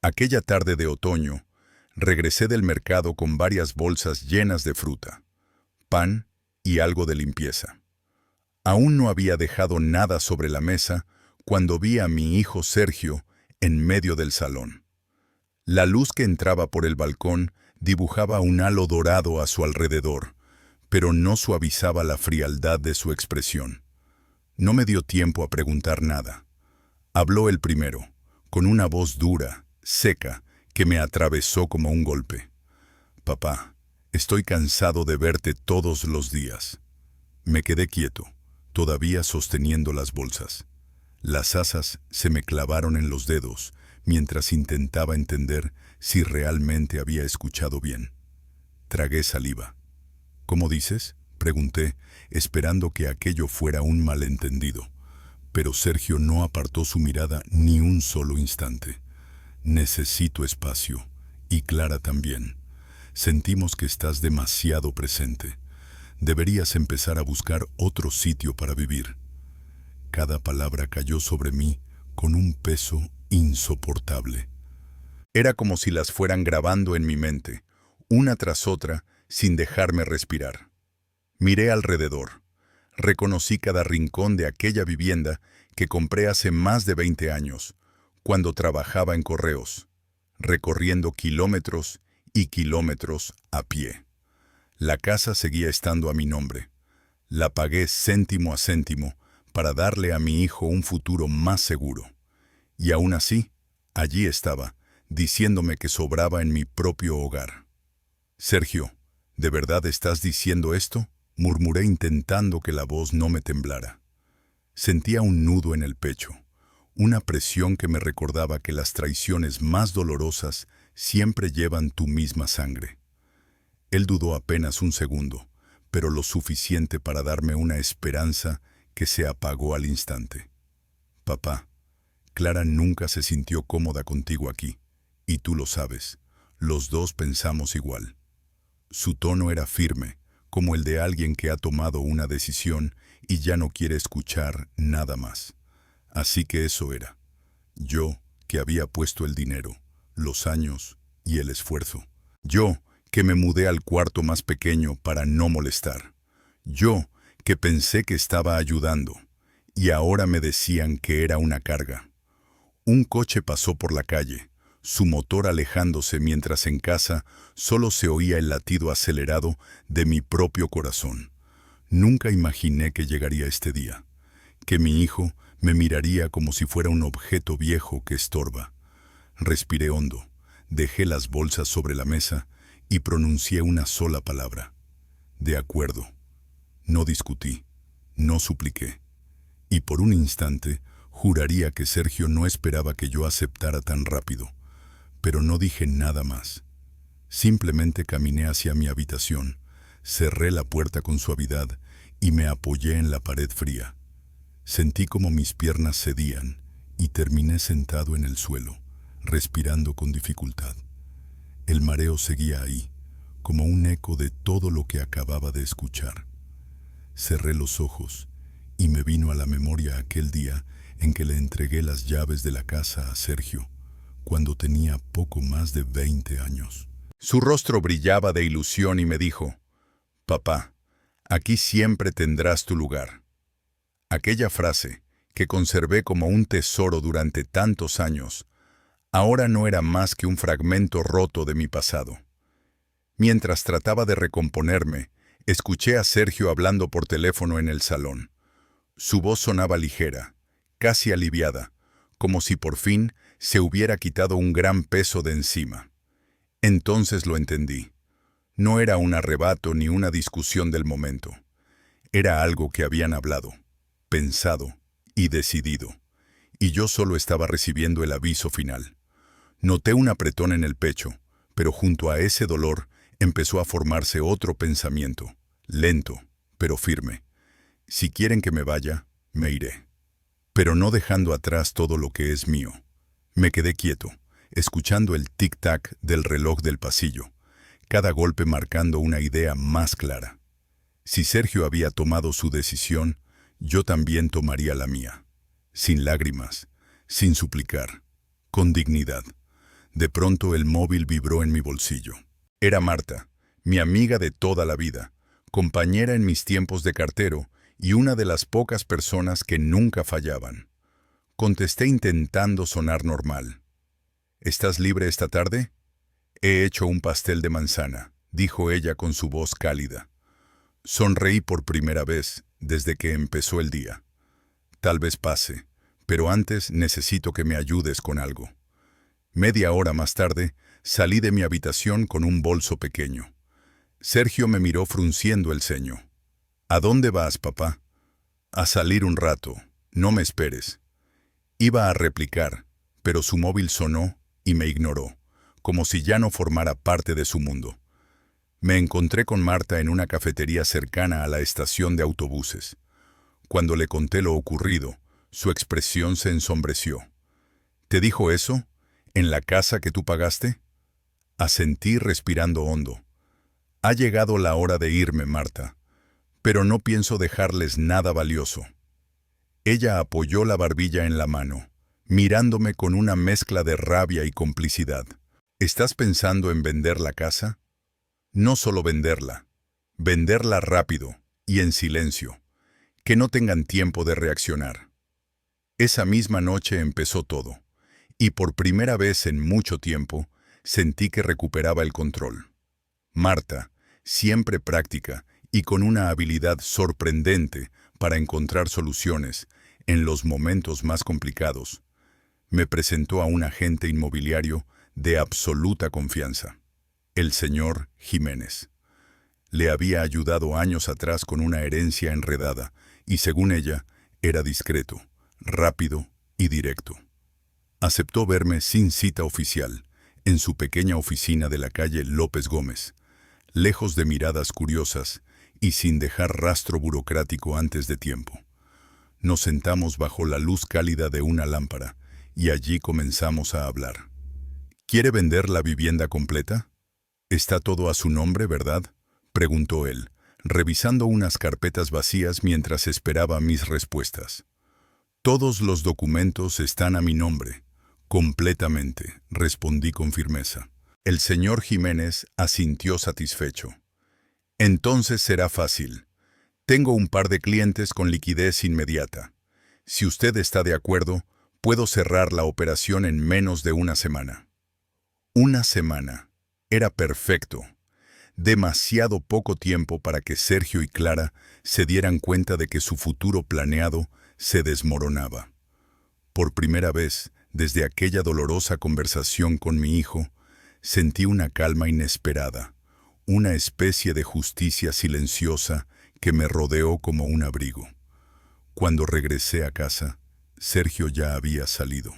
Aquella tarde de otoño, regresé del mercado con varias bolsas llenas de fruta, pan y algo de limpieza. Aún no había dejado nada sobre la mesa cuando vi a mi hijo Sergio en medio del salón. La luz que entraba por el balcón dibujaba un halo dorado a su alrededor, pero no suavizaba la frialdad de su expresión. No me dio tiempo a preguntar nada. Habló el primero, con una voz dura, seca, que me atravesó como un golpe. «Papá, estoy cansado de verte todos los días». Me quedé quieto, todavía sosteniendo las bolsas. Las asas se me clavaron en los dedos mientras intentaba entender si realmente había escuchado bien. Tragué saliva. «¿Cómo dices?», pregunté, esperando que aquello fuera un malentendido. Pero Sergio no apartó su mirada ni un solo instante. «Necesito espacio, y Clara también. Sentimos que estás demasiado presente. Deberías empezar a buscar otro sitio para vivir». Cada palabra cayó sobre mí con un peso insoportable. Era como si las fueran grabando en mi mente, una tras otra, sin dejarme respirar. Miré alrededor. Reconocí cada rincón de aquella vivienda que compré hace más de 20 años, cuando trabajaba en correos, recorriendo kilómetros y kilómetros a pie. La casa seguía estando a mi nombre. La pagué céntimo a céntimo para darle a mi hijo un futuro más seguro. Y aún así, allí estaba, diciéndome que sobraba en mi propio hogar. «Sergio, ¿de verdad estás diciendo esto?», murmuré intentando que la voz no me temblara. Sentía un nudo en el pecho, una presión que me recordaba que las traiciones más dolorosas siempre llevan tu misma sangre. Él dudó apenas un segundo, pero lo suficiente para darme una esperanza que se apagó al instante. «Papá, Clara nunca se sintió cómoda contigo aquí, y tú lo sabes. Los dos pensamos igual». Su tono era firme, como el de alguien que ha tomado una decisión y ya no quiere escuchar nada más. Así que eso era. Yo, que había puesto el dinero, los años y el esfuerzo. Yo, que me mudé al cuarto más pequeño para no molestar. Yo, que pensé que estaba ayudando, y ahora me decían que era una carga. Un coche pasó por la calle, su motor alejándose mientras en casa solo se oía el latido acelerado de mi propio corazón. Nunca imaginé que llegaría este día, que mi hijo me miraría como si fuera un objeto viejo que estorba. Respiré hondo, dejé las bolsas sobre la mesa y pronuncié una sola palabra: «De acuerdo». No discutí, no supliqué. Y por un instante juraría que Sergio no esperaba que yo aceptara tan rápido. Pero no dije nada más. Simplemente caminé hacia mi habitación, cerré la puerta con suavidad y me apoyé en la pared fría. Sentí como mis piernas cedían y terminé sentado en el suelo, respirando con dificultad. El mareo seguía ahí, como un eco de todo lo que acababa de escuchar. Cerré los ojos y me vino a la memoria aquel día en que le entregué las llaves de la casa a Sergio, cuando tenía poco más de 20 años. Su rostro brillaba de ilusión y me dijo: «Papá, aquí siempre tendrás tu lugar». Aquella frase, que conservé como un tesoro durante tantos años, ahora no era más que un fragmento roto de mi pasado. Mientras trataba de recomponerme, escuché a Sergio hablando por teléfono en el salón. Su voz sonaba ligera, casi aliviada, como si por fin se hubiera quitado un gran peso de encima. Entonces lo entendí. No era un arrebato ni una discusión del momento. Era algo que habían hablado, pensado y decidido, y yo solo estaba recibiendo el aviso final. Noté un apretón en el pecho, pero junto a ese dolor empezó a formarse otro pensamiento, lento, pero firme. Si quieren que me vaya, me iré, pero no dejando atrás todo lo que es mío. Me quedé quieto, escuchando el tic-tac del reloj del pasillo, cada golpe marcando una idea más clara. Si Sergio había tomado su decisión, yo también tomaría la mía, sin lágrimas, sin suplicar, con dignidad, De pronto el móvil vibró en mi bolsillo. Era Marta, mi amiga de toda la vida, compañera en mis tiempos de cartero y una de las pocas personas que nunca fallaban. Contesté intentando sonar normal. ¿Estás libre esta tarde? He hecho un pastel de manzana, dijo ella con su voz cálida. Sonreí por primera vez desde que empezó el día. Tal vez pase, pero antes necesito que me ayudes con algo. Media hora más tarde, salí de mi habitación con un bolso pequeño. Sergio me miró frunciendo el ceño. ¿A dónde vas, papá? A salir un rato. No me esperes. Iba a replicar, pero su móvil sonó y me ignoró, como si ya no formara parte de su mundo. Me encontré con Marta en una cafetería cercana a la estación de autobuses. Cuando le conté lo ocurrido, su expresión se ensombreció. ¿Te dijo eso? ¿En la casa que tú pagaste? Asentí respirando hondo. Ha llegado la hora de irme, Marta, pero no pienso dejarles nada valioso. Ella apoyó la barbilla en la mano, mirándome con una mezcla de rabia y complicidad. ¿Estás pensando en vender la casa? No solo venderla rápido y en silencio, que no tengan tiempo de reaccionar. Esa misma noche empezó todo, y por primera vez en mucho tiempo sentí que recuperaba el control. Marta, siempre práctica y con una habilidad sorprendente para encontrar soluciones en los momentos más complicados, me presentó a un agente inmobiliario de absoluta confianza, el señor Jiménez. Le había ayudado años atrás con una herencia enredada y, según ella, era discreto, rápido y directo. Aceptó verme sin cita oficial, en su pequeña oficina de la calle López Gómez, lejos de miradas curiosas y sin dejar rastro burocrático antes de tiempo. Nos sentamos bajo la luz cálida de una lámpara y allí comenzamos a hablar. ¿Quiere vender la vivienda completa? ¿Está todo a su nombre, verdad?, preguntó él, revisando unas carpetas vacías mientras esperaba mis respuestas. Todos los documentos están a mi nombre, completamente, respondí con firmeza. El señor Jiménez asintió satisfecho. Entonces será fácil. Tengo un par de clientes con liquidez inmediata. Si usted está de acuerdo, puedo cerrar la operación en menos de una semana. Una semana. Era perfecto. Demasiado poco tiempo para que Sergio y Clara se dieran cuenta de que su futuro planeado se desmoronaba. Por primera vez, desde aquella dolorosa conversación con mi hijo, sentí una calma inesperada, una especie de justicia silenciosa que me rodeó como un abrigo. Cuando regresé a casa, Sergio ya había salido.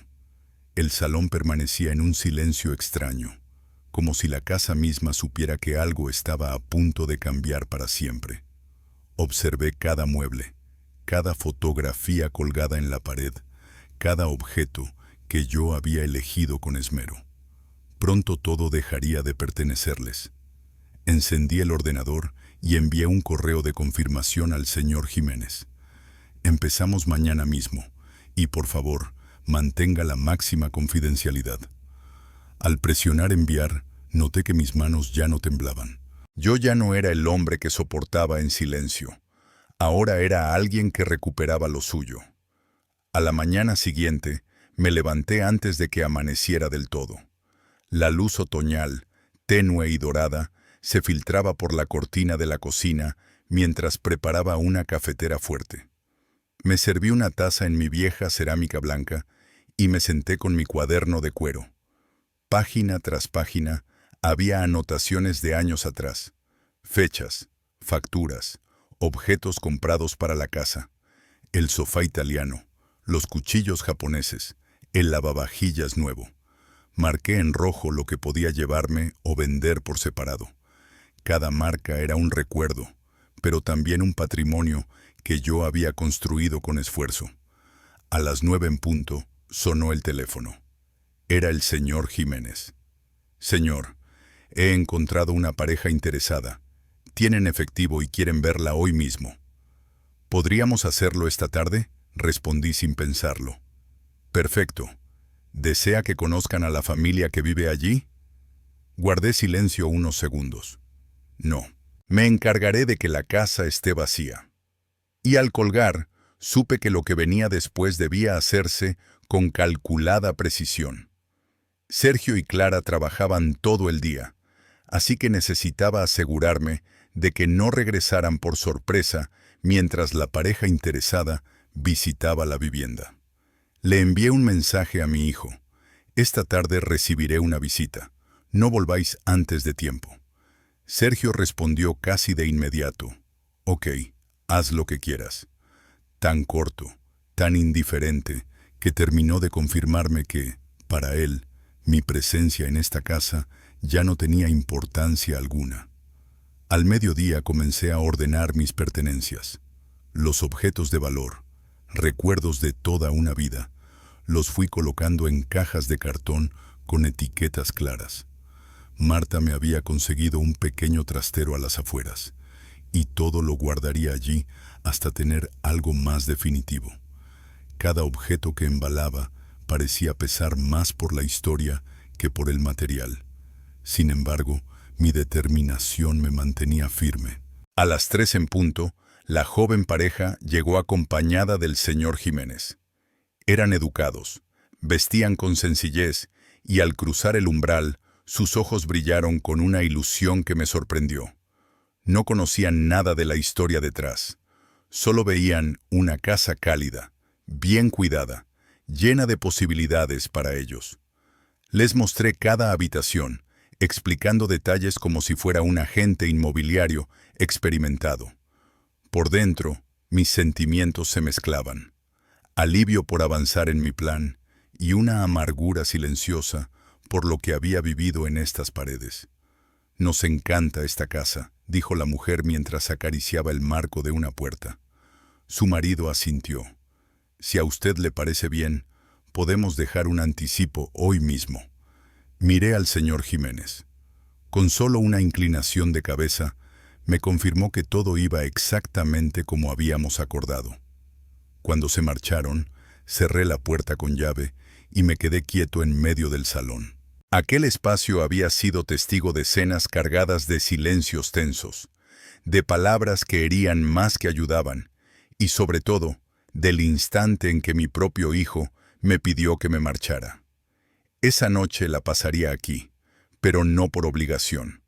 El salón permanecía en un silencio extraño, como si la casa misma supiera que algo estaba a punto de cambiar para siempre. Observé cada mueble, cada fotografía colgada en la pared, cada objeto que yo había elegido con esmero. Pronto todo dejaría de pertenecerles. Encendí el ordenador y envié un correo de confirmación al señor Jiménez. Empezamos mañana mismo, y por favor, mantenga la máxima confidencialidad. Al presionar enviar, noté que mis manos ya no temblaban. Yo ya no era el hombre que soportaba en silencio. Ahora era alguien que recuperaba lo suyo. A la mañana siguiente, me levanté antes de que amaneciera del todo. La luz otoñal, tenue y dorada, se filtraba por la cortina de la cocina mientras preparaba una cafetera fuerte. Me serví una taza en mi vieja cerámica blanca y me senté con mi cuaderno de cuero. Página tras página había anotaciones de años atrás, fechas, facturas, objetos comprados para la casa, el sofá italiano, los cuchillos japoneses, el lavavajillas nuevo. Marqué en rojo lo que podía llevarme o vender por separado. Cada marca era un recuerdo, pero también un patrimonio que yo había construido con esfuerzo. A las 9 en punto sonó el teléfono. Era el señor Jiménez. Señor, he encontrado una pareja interesada. Tienen efectivo y quieren verla hoy mismo. ¿Podríamos hacerlo esta tarde?, respondí sin pensarlo. Perfecto. ¿Desea que conozcan a la familia que vive allí? Guardé silencio unos segundos. No, me encargaré de que la casa esté vacía. Y al colgar, supe que lo que venía después debía hacerse con calculada precisión. Sergio y Clara trabajaban todo el día, así que necesitaba asegurarme de que no regresaran por sorpresa mientras la pareja interesada visitaba la vivienda. Le envié un mensaje a mi hijo. Esta tarde recibiré una visita. No volváis antes de tiempo. Sergio respondió casi de inmediato. Ok, haz lo que quieras. Tan corto, tan indiferente, que terminó de confirmarme que, para él, mi presencia en esta casa ya no tenía importancia alguna. Al mediodía comencé a ordenar mis pertenencias. Los objetos de valor, recuerdos de toda una vida, los fui colocando en cajas de cartón con etiquetas claras. Marta me había conseguido un pequeño trastero a las afueras, y todo lo guardaría allí hasta tener algo más definitivo. Cada objeto que embalaba parecía pesar más por la historia que por el material. Sin embargo, mi determinación me mantenía firme. A las 3 en punto, la joven pareja llegó acompañada del señor Jiménez. Eran educados, vestían con sencillez y al cruzar el umbral, sus ojos brillaron con una ilusión que me sorprendió. No conocían nada de la historia detrás. Solo veían una casa cálida, bien cuidada, llena de posibilidades para ellos. Les mostré cada habitación, explicando detalles como si fuera un agente inmobiliario experimentado. Por dentro, mis sentimientos se mezclaban. Alivio por avanzar en mi plan y una amargura silenciosa por lo que había vivido en estas paredes. Nos encanta esta casa, dijo la mujer mientras acariciaba el marco de una puerta. Su marido asintió. Si a usted le parece bien, podemos dejar un anticipo hoy mismo. Miré al señor Jiménez. Con solo una inclinación de cabeza, me confirmó que todo iba exactamente como habíamos acordado. Cuando se marcharon, cerré la puerta con llave y me quedé quieto en medio del salón. Aquel espacio había sido testigo de escenas cargadas de silencios tensos, de palabras que herían más que ayudaban, y sobre todo, del instante en que mi propio hijo me pidió que me marchara. Esa noche la pasaría aquí, pero no por obligación.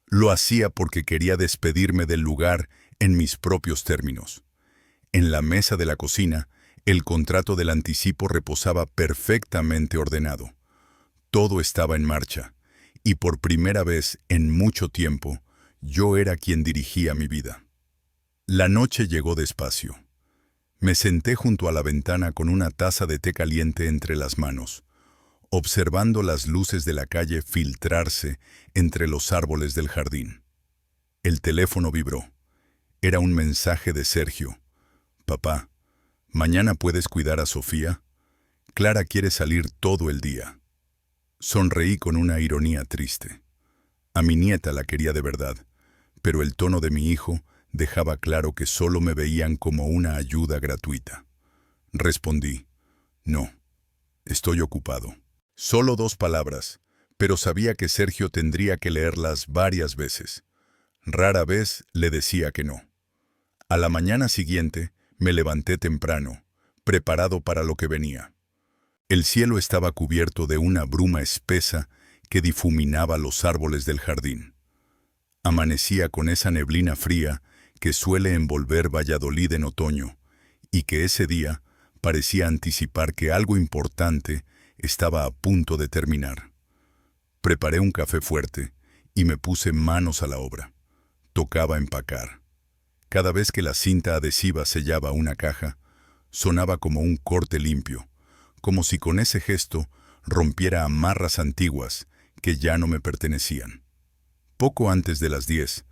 Lo hacía porque quería despedirme del lugar en mis propios términos. En la mesa de la cocina, el contrato del anticipo reposaba perfectamente ordenado. Todo estaba en marcha, y por primera vez en mucho tiempo, yo era quien dirigía mi vida. La noche llegó despacio. Me senté junto a la ventana con una taza de té caliente entre las manos, observando las luces de la calle filtrarse entre los árboles del jardín. El teléfono vibró. Era un mensaje de Sergio. «Papá, ¿mañana puedes cuidar a Sofía? Clara quiere salir todo el día». Sonreí con una ironía triste. A mi nieta la quería de verdad, pero el tono de mi hijo dejaba claro que solo me veían como una ayuda gratuita. Respondí, «No, estoy ocupado». Solo 2 palabras, pero sabía que Sergio tendría que leerlas varias veces. Rara vez le decía que no. A la mañana siguiente me levanté temprano, preparado para lo que venía. El cielo estaba cubierto de una bruma espesa que difuminaba los árboles del jardín. Amanecía con esa neblina fría que suele envolver Valladolid en otoño, y que ese día parecía anticipar que algo importante estaba a punto de terminar. Preparé un café fuerte y me puse manos a la obra. Tocaba empacar. Cada vez que la cinta adhesiva sellaba una caja, sonaba como un corte limpio, como si con ese gesto rompiera amarras antiguas que ya no me pertenecían. Poco antes de las 10,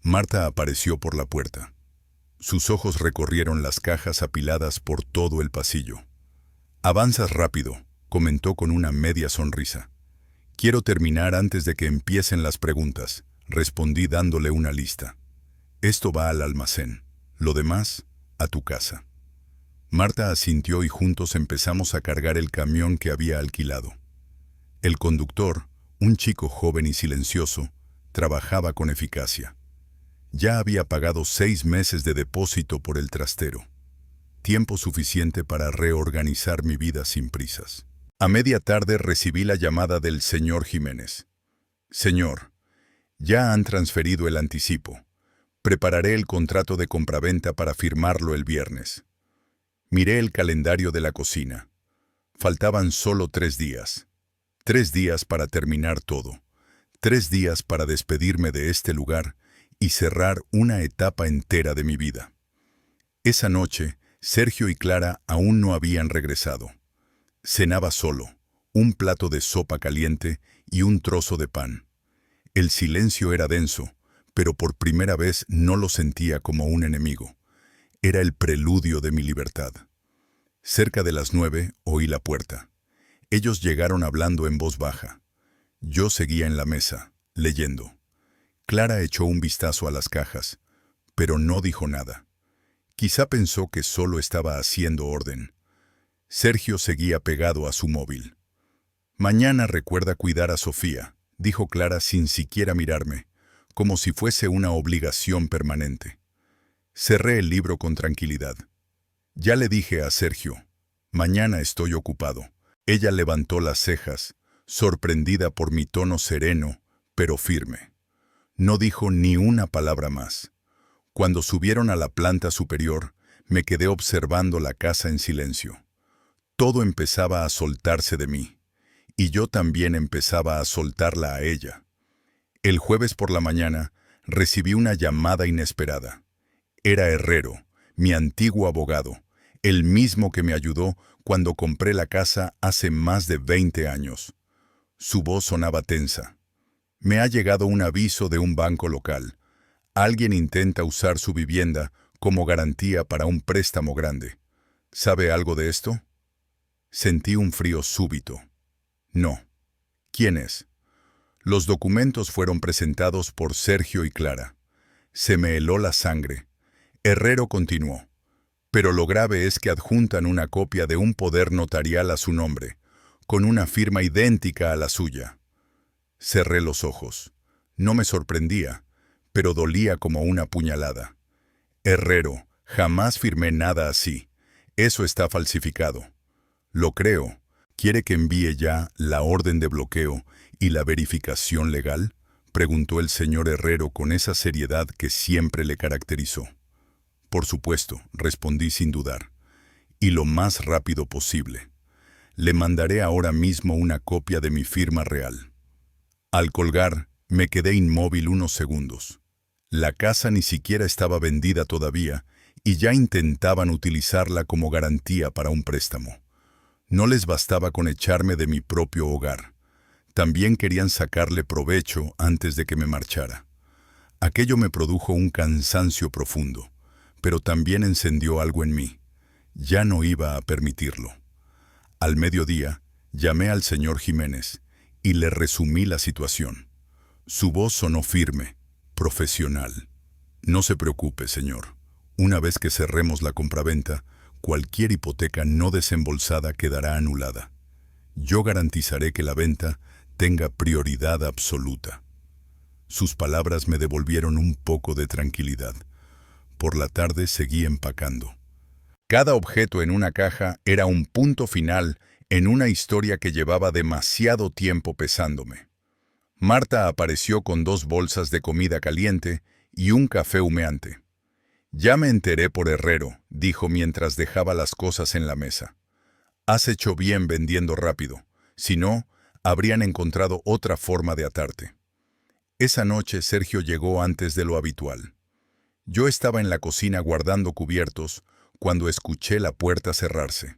Marta apareció por la puerta. Sus ojos recorrieron las cajas apiladas por todo el pasillo. «Avanzas rápido», comentó con una media sonrisa. «Quiero terminar antes de que empiecen las preguntas», respondí dándole una lista. «Esto va al almacén, lo demás, a tu casa». Marta asintió y juntos empezamos a cargar el camión que había alquilado. El conductor, un chico joven y silencioso, trabajaba con eficacia. Ya había pagado 6 meses de depósito por el trastero. Tiempo suficiente para reorganizar mi vida sin prisas. A media tarde recibí la llamada del señor Jiménez. Señor, ya han transferido el anticipo. Prepararé el contrato de compraventa para firmarlo el viernes. Miré el calendario de la cocina. Faltaban solo 3 días. 3 días para terminar todo. 3 días para despedirme de este lugar y cerrar una etapa entera de mi vida. Esa noche, Sergio y Clara aún no habían regresado. Cenaba solo, un plato de sopa caliente y un trozo de pan. El silencio era denso, pero por primera vez no lo sentía como un enemigo. Era el preludio de mi libertad. Cerca de las 9 oí la puerta. Ellos llegaron hablando en voz baja. Yo seguía en la mesa, leyendo. Clara echó un vistazo a las cajas, pero no dijo nada. Quizá pensó que solo estaba haciendo orden. Sergio seguía pegado a su móvil. Mañana recuerda cuidar a Sofía, dijo Clara sin siquiera mirarme, como si fuese una obligación permanente. Cerré el libro con tranquilidad. Ya le dije a Sergio, mañana estoy ocupado. Ella levantó las cejas, sorprendida por mi tono sereno, pero firme. No dijo ni una palabra más. Cuando subieron a la planta superior, me quedé observando la casa en silencio. Todo empezaba a soltarse de mí, y yo también empezaba a soltarla a ella. El jueves por la mañana, recibí una llamada inesperada. Era Herrero, mi antiguo abogado, el mismo que me ayudó cuando compré la casa hace más de 20 años. Su voz sonaba tensa. Me ha llegado un aviso de un banco local. Alguien intenta usar su vivienda como garantía para un préstamo grande. ¿Sabe algo de esto? Sentí un frío súbito. No. ¿Quién es? Los documentos fueron presentados por Sergio y Clara. Se me heló la sangre. Herrero continuó. Pero lo grave es que adjuntan una copia de un poder notarial a su nombre, con una firma idéntica a la suya. Cerré los ojos. No me sorprendía, pero dolía como una puñalada. Herrero, jamás firmé nada así. Eso está falsificado. Lo creo. ¿Quiere que envíe ya la orden de bloqueo y la verificación legal? Preguntó el señor Herrero con esa seriedad que siempre le caracterizó. Por supuesto, respondí sin dudar. Y lo más rápido posible. Le mandaré ahora mismo una copia de mi firma real. Al colgar, me quedé inmóvil unos segundos. La casa ni siquiera estaba vendida todavía y ya intentaban utilizarla como garantía para un préstamo. No les bastaba con echarme de mi propio hogar. También querían sacarle provecho antes de que me marchara. Aquello me produjo un cansancio profundo, pero también encendió algo en mí. Ya no iba a permitirlo. Al mediodía, llamé al señor Jiménez y le resumí la situación. Su voz sonó firme, profesional. No se preocupe, señor. Una vez que cerremos la compraventa, cualquier hipoteca no desembolsada quedará anulada. Yo garantizaré que la venta tenga prioridad absoluta. Sus palabras me devolvieron un poco de tranquilidad. Por la tarde seguí empacando. Cada objeto en una caja era un punto final en una historia que llevaba demasiado tiempo pesándome. Marta apareció con 2 bolsas de comida caliente y un café humeante. Ya me enteré por Herrero, dijo mientras dejaba las cosas en la mesa. Has hecho bien vendiendo rápido. Si no, habrían encontrado otra forma de atarte. Esa noche Sergio llegó antes de lo habitual. Yo estaba en la cocina guardando cubiertos cuando escuché la puerta cerrarse.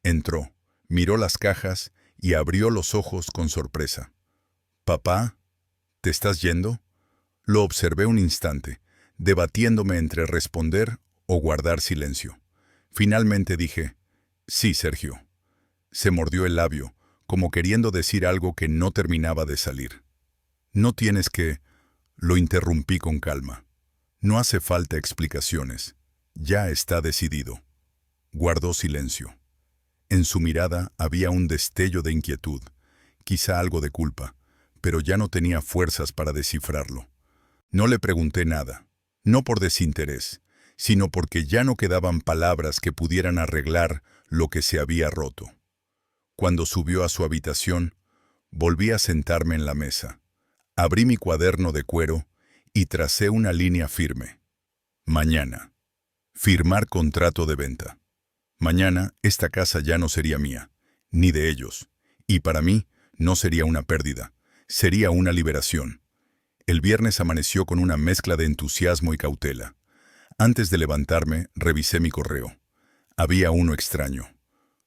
Entró, miró las cajas y abrió los ojos con sorpresa. «Papá, ¿te estás yendo?» Lo observé un instante, debatiéndome entre responder o guardar silencio. Finalmente dije, «Sí, Sergio». Se mordió el labio, como queriendo decir algo que no terminaba de salir. «No tienes que...» Lo interrumpí con calma. «No hace falta explicaciones. Ya está decidido». Guardó silencio. En su mirada había un destello de inquietud, quizá algo de culpa, pero ya no tenía fuerzas para descifrarlo. No le pregunté nada, no por desinterés, sino porque ya no quedaban palabras que pudieran arreglar lo que se había roto. Cuando subió a su habitación, volví a sentarme en la mesa. Abrí mi cuaderno de cuero y tracé una línea firme. Mañana. Firmar contrato de venta. Mañana esta casa ya no sería mía, ni de ellos, y para mí no sería una pérdida, sería una liberación. El viernes amaneció con una mezcla de entusiasmo y cautela. Antes de levantarme, revisé mi correo. Había uno extraño.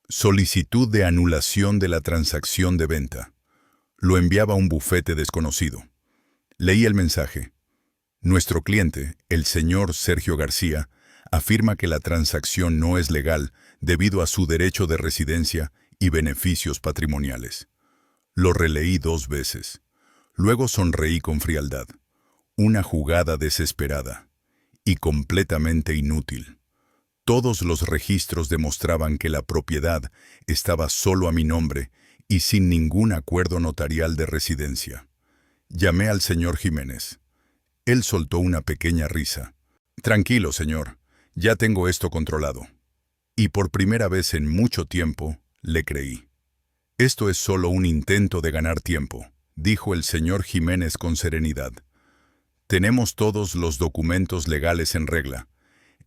Solicitud de anulación de la transacción de venta. Lo enviaba un bufete desconocido. Leí el mensaje. Nuestro cliente, el señor Sergio García, afirma que la transacción no es legal debido a su derecho de residencia y beneficios patrimoniales. Lo releí 2 veces. Luego sonreí con frialdad. Una jugada desesperada y completamente inútil. Todos los registros demostraban que la propiedad estaba solo a mi nombre y sin ningún acuerdo notarial de residencia. Llamé al señor Jiménez. Él soltó una pequeña risa. Tranquilo, señor, ya tengo esto controlado. Y por primera vez en mucho tiempo, le creí. Esto es solo un intento de ganar tiempo, dijo el señor Jiménez con serenidad. Tenemos todos los documentos legales en regla.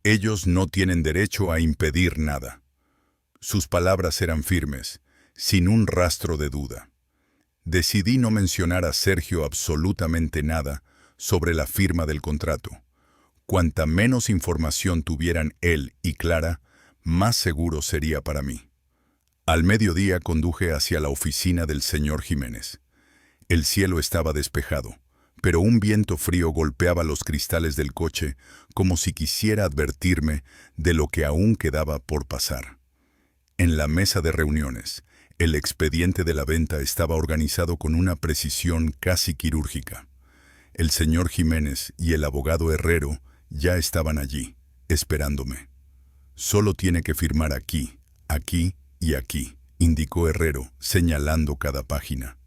Ellos no tienen derecho a impedir nada. Sus palabras eran firmes, sin un rastro de duda. Decidí no mencionar a Sergio absolutamente nada sobre la firma del contrato. Cuanta menos información tuvieran él y Clara, más seguro sería para mí. Al mediodía conduje hacia la oficina del señor Jiménez. El cielo estaba despejado, pero un viento frío golpeaba los cristales del coche como si quisiera advertirme de lo que aún quedaba por pasar. En la mesa de reuniones, el expediente de la venta estaba organizado con una precisión casi quirúrgica. El señor Jiménez y el abogado Herrero ya estaban allí, esperándome. Solo tiene que firmar aquí, aquí y aquí, indicó Herrero, señalando cada página.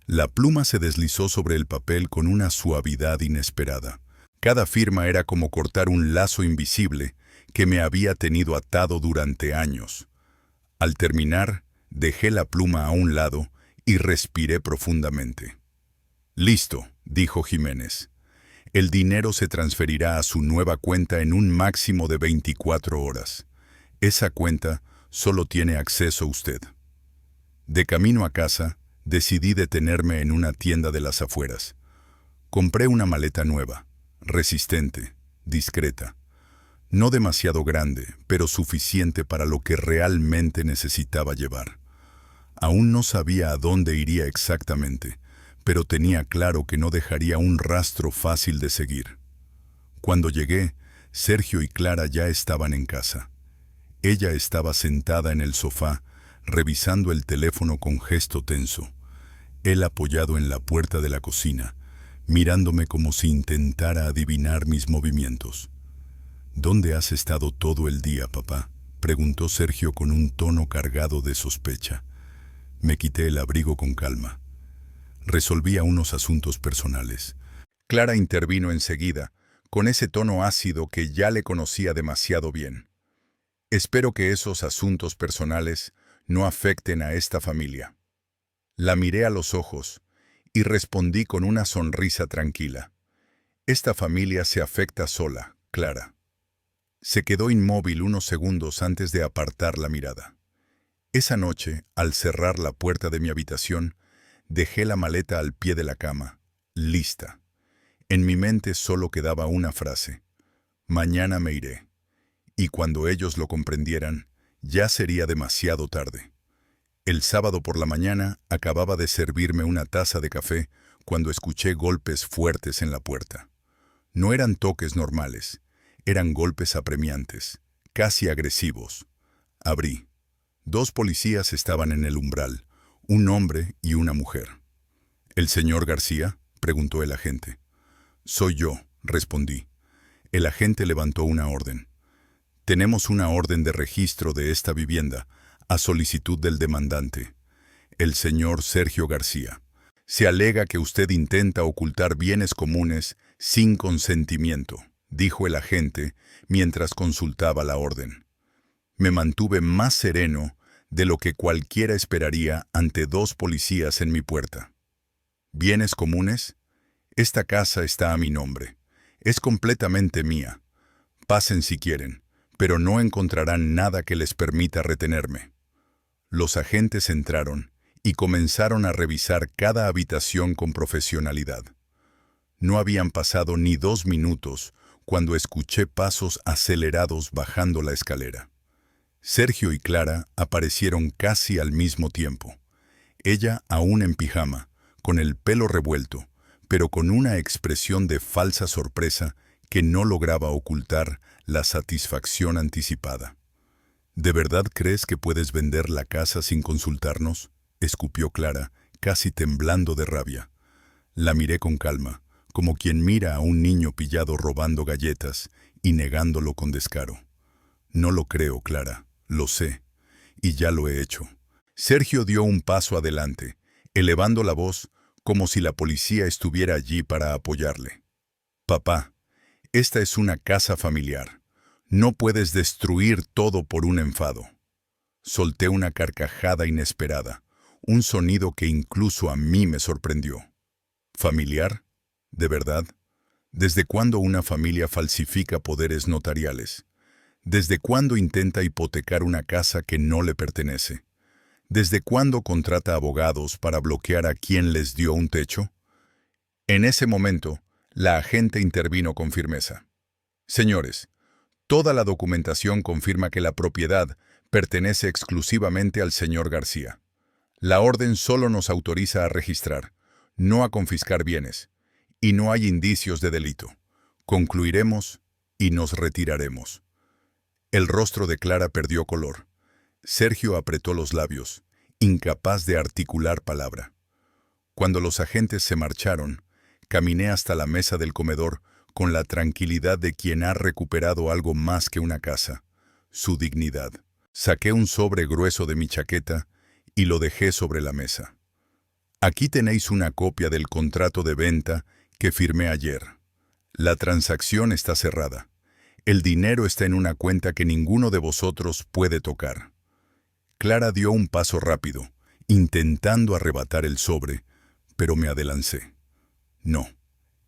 La pluma se deslizó sobre el papel con una suavidad inesperada. Cada firma era como cortar un lazo invisible que me había tenido atado durante años. Al terminar, dejé la pluma a un lado y respiré profundamente. Listo, dijo Jiménez. El dinero se transferirá a su nueva cuenta en un máximo de 24 horas. Esa cuenta solo tiene acceso usted. De camino a casa, decidí detenerme en una tienda de las afueras. Compré una maleta nueva, resistente, discreta. No demasiado grande, pero suficiente para lo que realmente necesitaba llevar. Aún no sabía a dónde iría exactamente, pero tenía claro que no dejaría un rastro fácil de seguir. Cuando llegué, Sergio y Clara ya estaban en casa. Ella estaba sentada en el sofá, revisando el teléfono con gesto tenso. Él apoyado en la puerta de la cocina, mirándome como si intentara adivinar mis movimientos. ¿Dónde has estado todo el día, papá?, preguntó Sergio con un tono cargado de sospecha. Me quité el abrigo con calma. Resolvía unos asuntos personales. Clara intervino enseguida, con ese tono ácido que ya le conocía demasiado bien. Espero que esos asuntos personales no afecten a esta familia. La miré a los ojos y respondí con una sonrisa tranquila. Esta familia se afecta sola, Clara. Se quedó inmóvil unos segundos antes de apartar la mirada. Esa noche, al cerrar la puerta de mi habitación, dejé la maleta al pie de la cama, lista. En mi mente solo quedaba una frase: mañana me iré. Y cuando ellos lo comprendieran, ya sería demasiado tarde. El sábado por la mañana acababa de servirme una taza de café cuando escuché golpes fuertes en la puerta. No eran toques normales, eran golpes apremiantes, casi agresivos. Abrí. 2 policías estaban en el umbral, un hombre y una mujer. ¿El señor García?, preguntó el agente. Soy yo, respondí. El agente levantó una orden. Tenemos una orden de registro de esta vivienda, a solicitud del demandante, el señor Sergio García. Se alega que usted intenta ocultar bienes comunes sin consentimiento, dijo el agente mientras consultaba la orden. Me mantuve más sereno de lo que cualquiera esperaría ante dos policías en mi puerta. ¿Bienes comunes? Esta casa está a mi nombre. Es completamente mía. Pasen si quieren, pero no encontrarán nada que les permita retenerme. Los agentes entraron y comenzaron a revisar cada habitación con profesionalidad. No habían pasado ni 2 minutos cuando escuché pasos acelerados bajando la escalera. Sergio y Clara aparecieron casi al mismo tiempo. Ella aún en pijama, con el pelo revuelto, pero con una expresión de falsa sorpresa que no lograba ocultar la satisfacción anticipada. ¿De verdad crees que puedes vender la casa sin consultarnos?, escupió Clara, casi temblando de rabia. La miré con calma, como quien mira a un niño pillado robando galletas y negándolo con descaro. No lo creo, Clara, lo sé, y ya lo he hecho. Sergio dio un paso adelante, elevando la voz como si la policía estuviera allí para apoyarle. Papá, esta es una casa familiar. No puedes destruir todo por un enfado. Solté una carcajada inesperada, un sonido que incluso a mí me sorprendió. ¿Familiar? ¿De verdad? ¿Desde cuándo una familia falsifica poderes notariales? ¿Desde cuándo intenta hipotecar una casa que no le pertenece? ¿Desde cuándo contrata abogados para bloquear a quien les dio un techo? En ese momento, la agente intervino con firmeza. Señores, toda la documentación confirma que la propiedad pertenece exclusivamente al señor García. La orden solo nos autoriza a registrar, no a confiscar bienes, y no hay indicios de delito. Concluiremos y nos retiraremos. El rostro de Clara perdió color. Sergio apretó los labios, incapaz de articular palabra. Cuando los agentes se marcharon, caminé hasta la mesa del comedor con la tranquilidad de quien ha recuperado algo más que una casa, su dignidad. Saqué un sobre grueso de mi chaqueta y lo dejé sobre la mesa. Aquí tenéis una copia del contrato de venta que firmé ayer. La transacción está cerrada. El dinero está en una cuenta que ninguno de vosotros puede tocar. Clara dio un paso rápido, intentando arrebatar el sobre, pero me adelancé. No,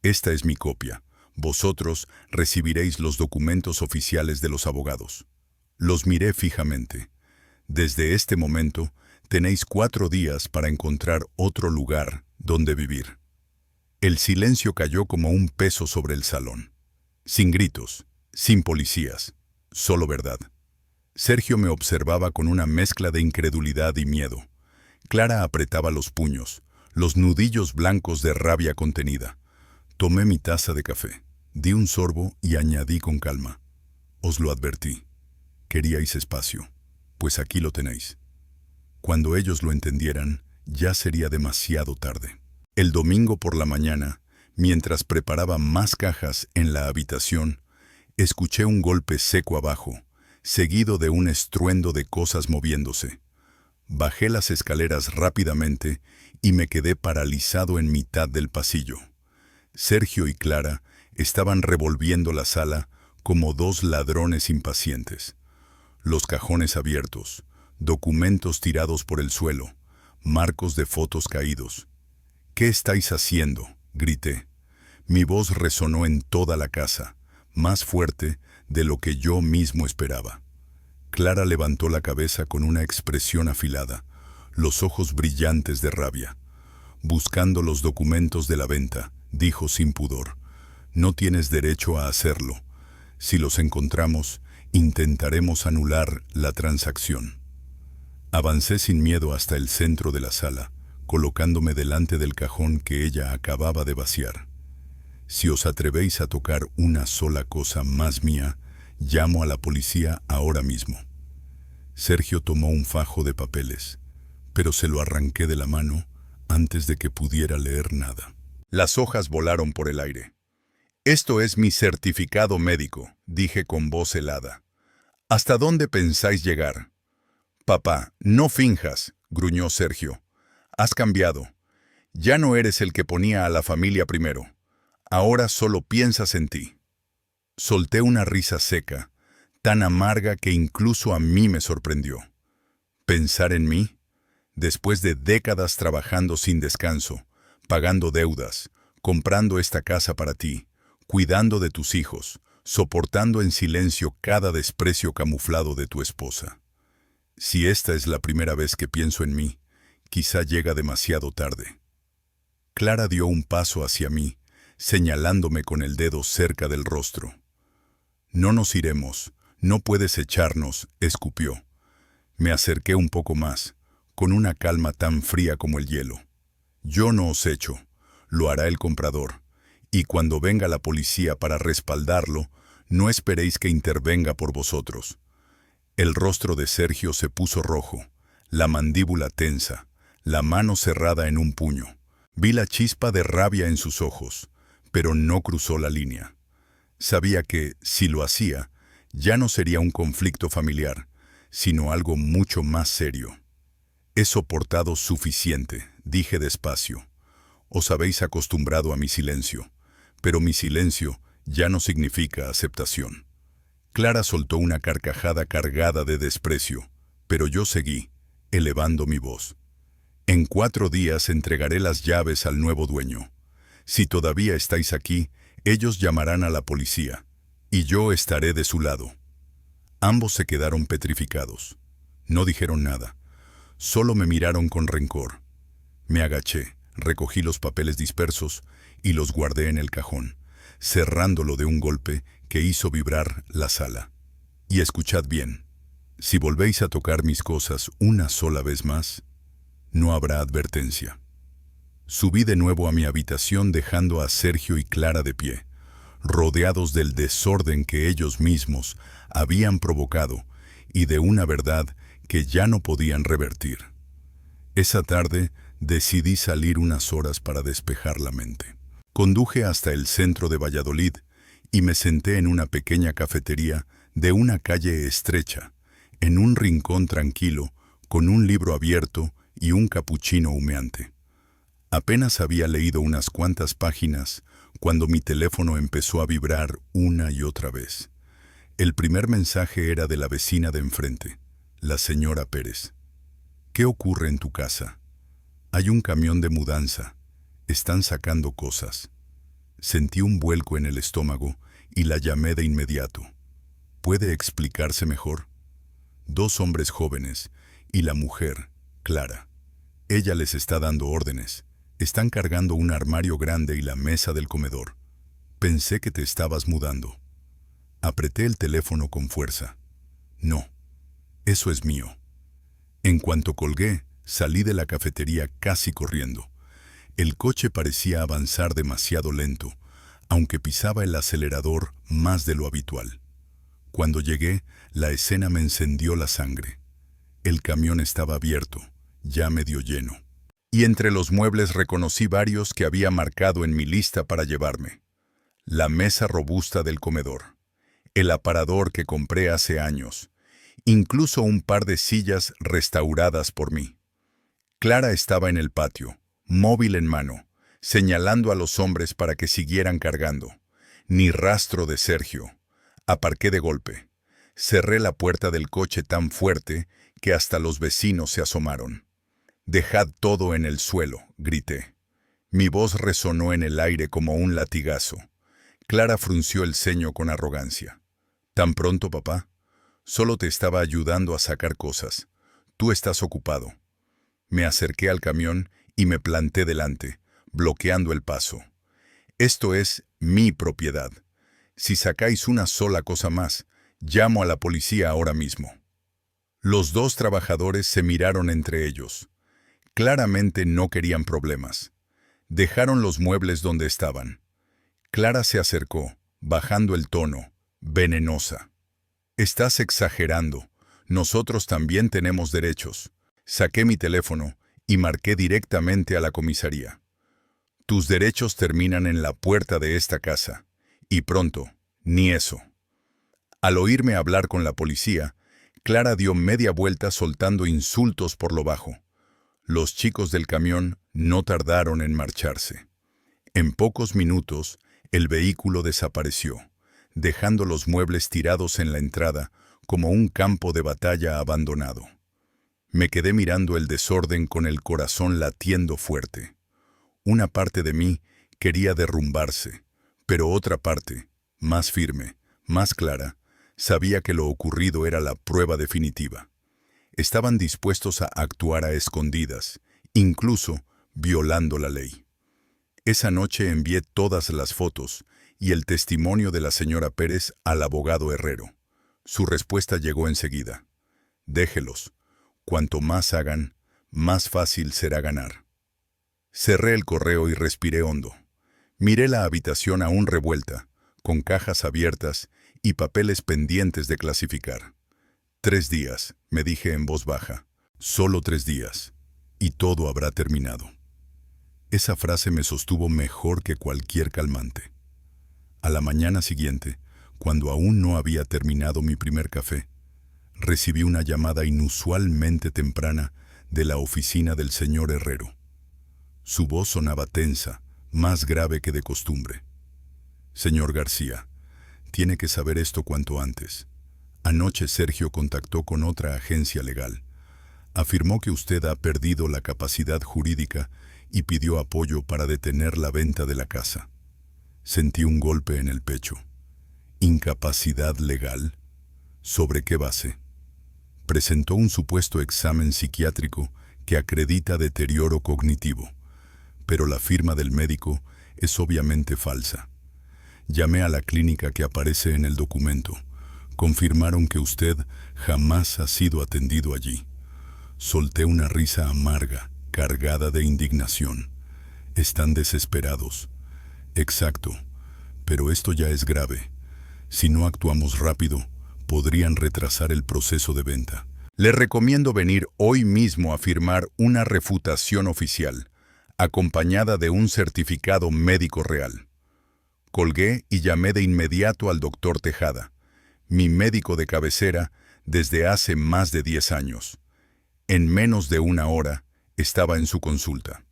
esta es mi copia. Vosotros recibiréis los documentos oficiales de los abogados. Los miré fijamente. Desde este momento, tenéis 4 días para encontrar otro lugar donde vivir. El silencio cayó como un peso sobre el salón. Sin gritos, sin policías, solo verdad. Sergio me observaba con una mezcla de incredulidad y miedo. Clara apretaba los puños, los nudillos blancos de rabia contenida. Tomé mi taza de café, di un sorbo y añadí con calma. Os lo advertí. Queríais espacio, pues aquí lo tenéis. Cuando ellos lo entendieran, ya sería demasiado tarde. El domingo por la mañana, mientras preparaba más cajas en la habitación, escuché un golpe seco abajo, seguido de un estruendo de cosas moviéndose. Bajé las escaleras rápidamente y me quedé paralizado en mitad del pasillo. Sergio y Clara estaban revolviendo la sala como 2 ladrones impacientes. Los cajones abiertos, documentos tirados por el suelo, marcos de fotos caídos. ¿Qué estáis haciendo?, grité. Mi voz resonó en toda la casa, más fuerte de lo que yo mismo esperaba. Clara levantó la cabeza con una expresión afilada, los ojos brillantes de rabia. Buscando los documentos de la venta, dijo sin pudor, no tienes derecho a hacerlo. Si los encontramos, intentaremos anular la transacción. Avancé sin miedo hasta el centro de la sala, colocándome delante del cajón que ella acababa de vaciar. Si os atrevéis a tocar una sola cosa más mía, llamo a la policía ahora mismo. Sergio tomó un fajo de papeles, pero se lo arranqué de la mano antes de que pudiera leer nada. Las hojas volaron por el aire. Esto es mi certificado médico, dije con voz helada. ¿Hasta dónde pensáis llegar? Papá, no finjas, gruñó Sergio. Has cambiado. Ya no eres el que ponía a la familia primero. Ahora solo piensas en ti. Solté una risa seca, tan amarga que incluso a mí me sorprendió. ¿Pensar en mí? Después de décadas trabajando sin descanso, pagando deudas, comprando esta casa para ti, cuidando de tus hijos, soportando en silencio cada desprecio camuflado de tu esposa. Si esta es la primera vez que pienso en mí, quizá llega demasiado tarde. Clara dio un paso hacia mí, señalándome con el dedo cerca del rostro. No nos iremos, no puedes echarnos, escupió. Me acerqué un poco más, con una calma tan fría como el hielo. Yo no os echo, lo hará el comprador, y cuando venga la policía para respaldarlo, no esperéis que intervenga por vosotros. El rostro de Sergio se puso rojo, la mandíbula tensa, la mano cerrada en un puño. Vi la chispa de rabia en sus ojos, pero no cruzó la línea. Sabía que, si lo hacía, ya no sería un conflicto familiar, sino algo mucho más serio. He soportado suficiente, dije despacio. Os habéis acostumbrado a mi silencio, pero mi silencio ya no significa aceptación. Clara soltó una carcajada cargada de desprecio, pero yo seguí, elevando mi voz. En 4 días entregaré las llaves al nuevo dueño. Si todavía estáis aquí, ellos llamarán a la policía, y yo estaré de su lado. Ambos se quedaron petrificados. No dijeron nada, solo me miraron con rencor. Me agaché, recogí los papeles dispersos y los guardé en el cajón, cerrándolo de un golpe que hizo vibrar la sala. Y escuchad bien, si volvéis a tocar mis cosas una sola vez más, no habrá advertencia. Subí de nuevo a mi habitación dejando a Sergio y Clara de pie, rodeados del desorden que ellos mismos habían provocado y de una verdad que ya no podían revertir. Esa tarde decidí salir unas horas para despejar la mente. Conduje hasta el centro de Valladolid y me senté en una pequeña cafetería de una calle estrecha, en un rincón tranquilo, con un libro abierto y un capuchino humeante. Apenas había leído unas cuantas páginas cuando mi teléfono empezó a vibrar una y otra vez. El primer mensaje era de la vecina de enfrente, la señora Pérez. ¿Qué ocurre en tu casa? Hay un camión de mudanza. Están sacando cosas. Sentí un vuelco en el estómago y la llamé de inmediato. ¿Puede explicarse mejor? 2 hombres jóvenes y la mujer, Clara. Ella les está dando órdenes. Están cargando un armario grande y la mesa del comedor. Pensé que te estabas mudando. Apreté el teléfono con fuerza. No, eso es mío. En cuanto colgué, salí de la cafetería casi corriendo. El coche parecía avanzar demasiado lento, aunque pisaba el acelerador más de lo habitual. Cuando llegué, la escena me encendió la sangre. El camión estaba abierto, ya medio lleno. Y entre los muebles reconocí varios que había marcado en mi lista para llevarme. La mesa robusta del comedor, el aparador que compré hace años, incluso un par de sillas restauradas por mí. Clara estaba en el patio, móvil en mano, señalando a los hombres para que siguieran cargando. Ni rastro de Sergio. Aparqué de golpe. Cerré la puerta del coche tan fuerte que hasta los vecinos se asomaron. «Dejad todo en el suelo», grité. Mi voz resonó en el aire como un latigazo. Clara frunció el ceño con arrogancia. «¿Tan pronto, papá? Solo te estaba ayudando a sacar cosas. Tú estás ocupado». Me acerqué al camión y me planté delante, bloqueando el paso. «Esto es mi propiedad. Si sacáis una sola cosa más, llamo a la policía ahora mismo». Los 2 trabajadores se miraron entre ellos. Claramente no querían problemas. Dejaron los muebles donde estaban. Clara se acercó, bajando el tono, venenosa. «Estás exagerando. Nosotros también tenemos derechos». Saqué mi teléfono y marqué directamente a la comisaría. «Tus derechos terminan en la puerta de esta casa. Y pronto, ni eso». Al oírme hablar con la policía, Clara dio media vuelta soltando insultos por lo bajo. Los chicos del camión no tardaron en marcharse. En pocos minutos, el vehículo desapareció, dejando los muebles tirados en la entrada como un campo de batalla abandonado. Me quedé mirando el desorden con el corazón latiendo fuerte. Una parte de mí quería derrumbarse, pero otra parte, más firme, más clara, sabía que lo ocurrido era la prueba definitiva. Estaban dispuestos a actuar a escondidas, incluso violando la ley. Esa noche envié todas las fotos y el testimonio de la señora Pérez al abogado Herrero. Su respuesta llegó enseguida. Déjelos. Cuanto más hagan, más fácil será ganar. Cerré el correo y respiré hondo. Miré la habitación aún revuelta, con cajas abiertas y papeles pendientes de clasificar. 3 días, me dije en voz baja. Solo 3 días, y todo habrá terminado. Esa frase me sostuvo mejor que cualquier calmante. A la mañana siguiente, cuando aún no había terminado mi primer café, recibí una llamada inusualmente temprana de la oficina del señor Herrero. Su voz sonaba tensa, más grave que de costumbre. Señor García, tiene que saber esto cuanto antes. Anoche Sergio contactó con otra agencia legal. Afirmó que usted ha perdido la capacidad jurídica y pidió apoyo para detener la venta de la casa. Sentí un golpe en el pecho. ¿Incapacidad legal? ¿Sobre qué base? Presentó un supuesto examen psiquiátrico que acredita deterioro cognitivo, pero la firma del médico es obviamente falsa. Llamé a la clínica que aparece en el documento. Confirmaron que usted jamás ha sido atendido allí. Solté una risa amarga, cargada de indignación. Están desesperados. Exacto, pero esto ya es grave. Si no actuamos rápido, podrían retrasar el proceso de venta. Le recomiendo venir hoy mismo a firmar una refutación oficial, acompañada de un certificado médico real. Colgué y llamé de inmediato al doctor Tejada, mi médico de cabecera desde hace más de 10 años. En menos de 1 hora estaba en su consulta.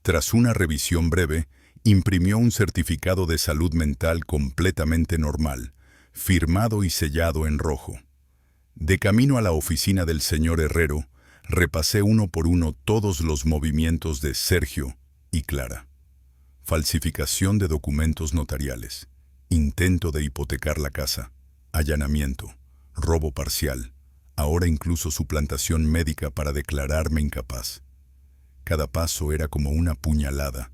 Tras una revisión breve, imprimió un certificado de salud mental completamente normal, firmado y sellado en rojo. De camino a la oficina del señor Herrero, repasé uno por uno todos los movimientos de Sergio y Clara. Falsificación de documentos notariales, intento de hipotecar la casa, allanamiento, robo parcial, ahora incluso suplantación médica para declararme incapaz. Cada paso era como una puñalada,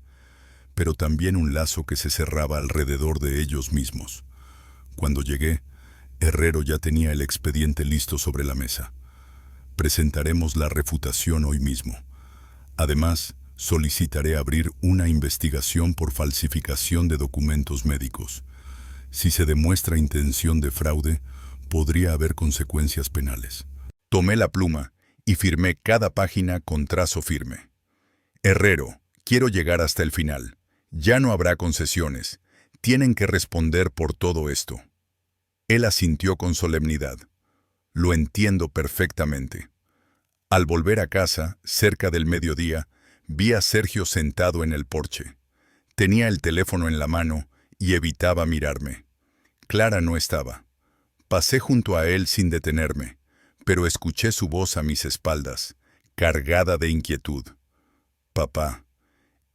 pero también un lazo que se cerraba alrededor de ellos mismos. Cuando llegué, Herrero ya tenía el expediente listo sobre la mesa. Presentaremos la refutación hoy mismo. Además, solicitaré abrir una investigación por falsificación de documentos médicos. Si se demuestra intención de fraude, podría haber consecuencias penales. Tomé la pluma y firmé cada página con trazo firme. Herrero, quiero llegar hasta el final. Ya no habrá concesiones. Tienen que responder por todo esto. Él asintió con solemnidad. Lo entiendo perfectamente. Al volver a casa, cerca del mediodía, vi a Sergio sentado en el porche. Tenía el teléfono en la mano y evitaba mirarme. Clara no estaba. Pasé junto a él sin detenerme, pero escuché su voz a mis espaldas, cargada de inquietud. Papá,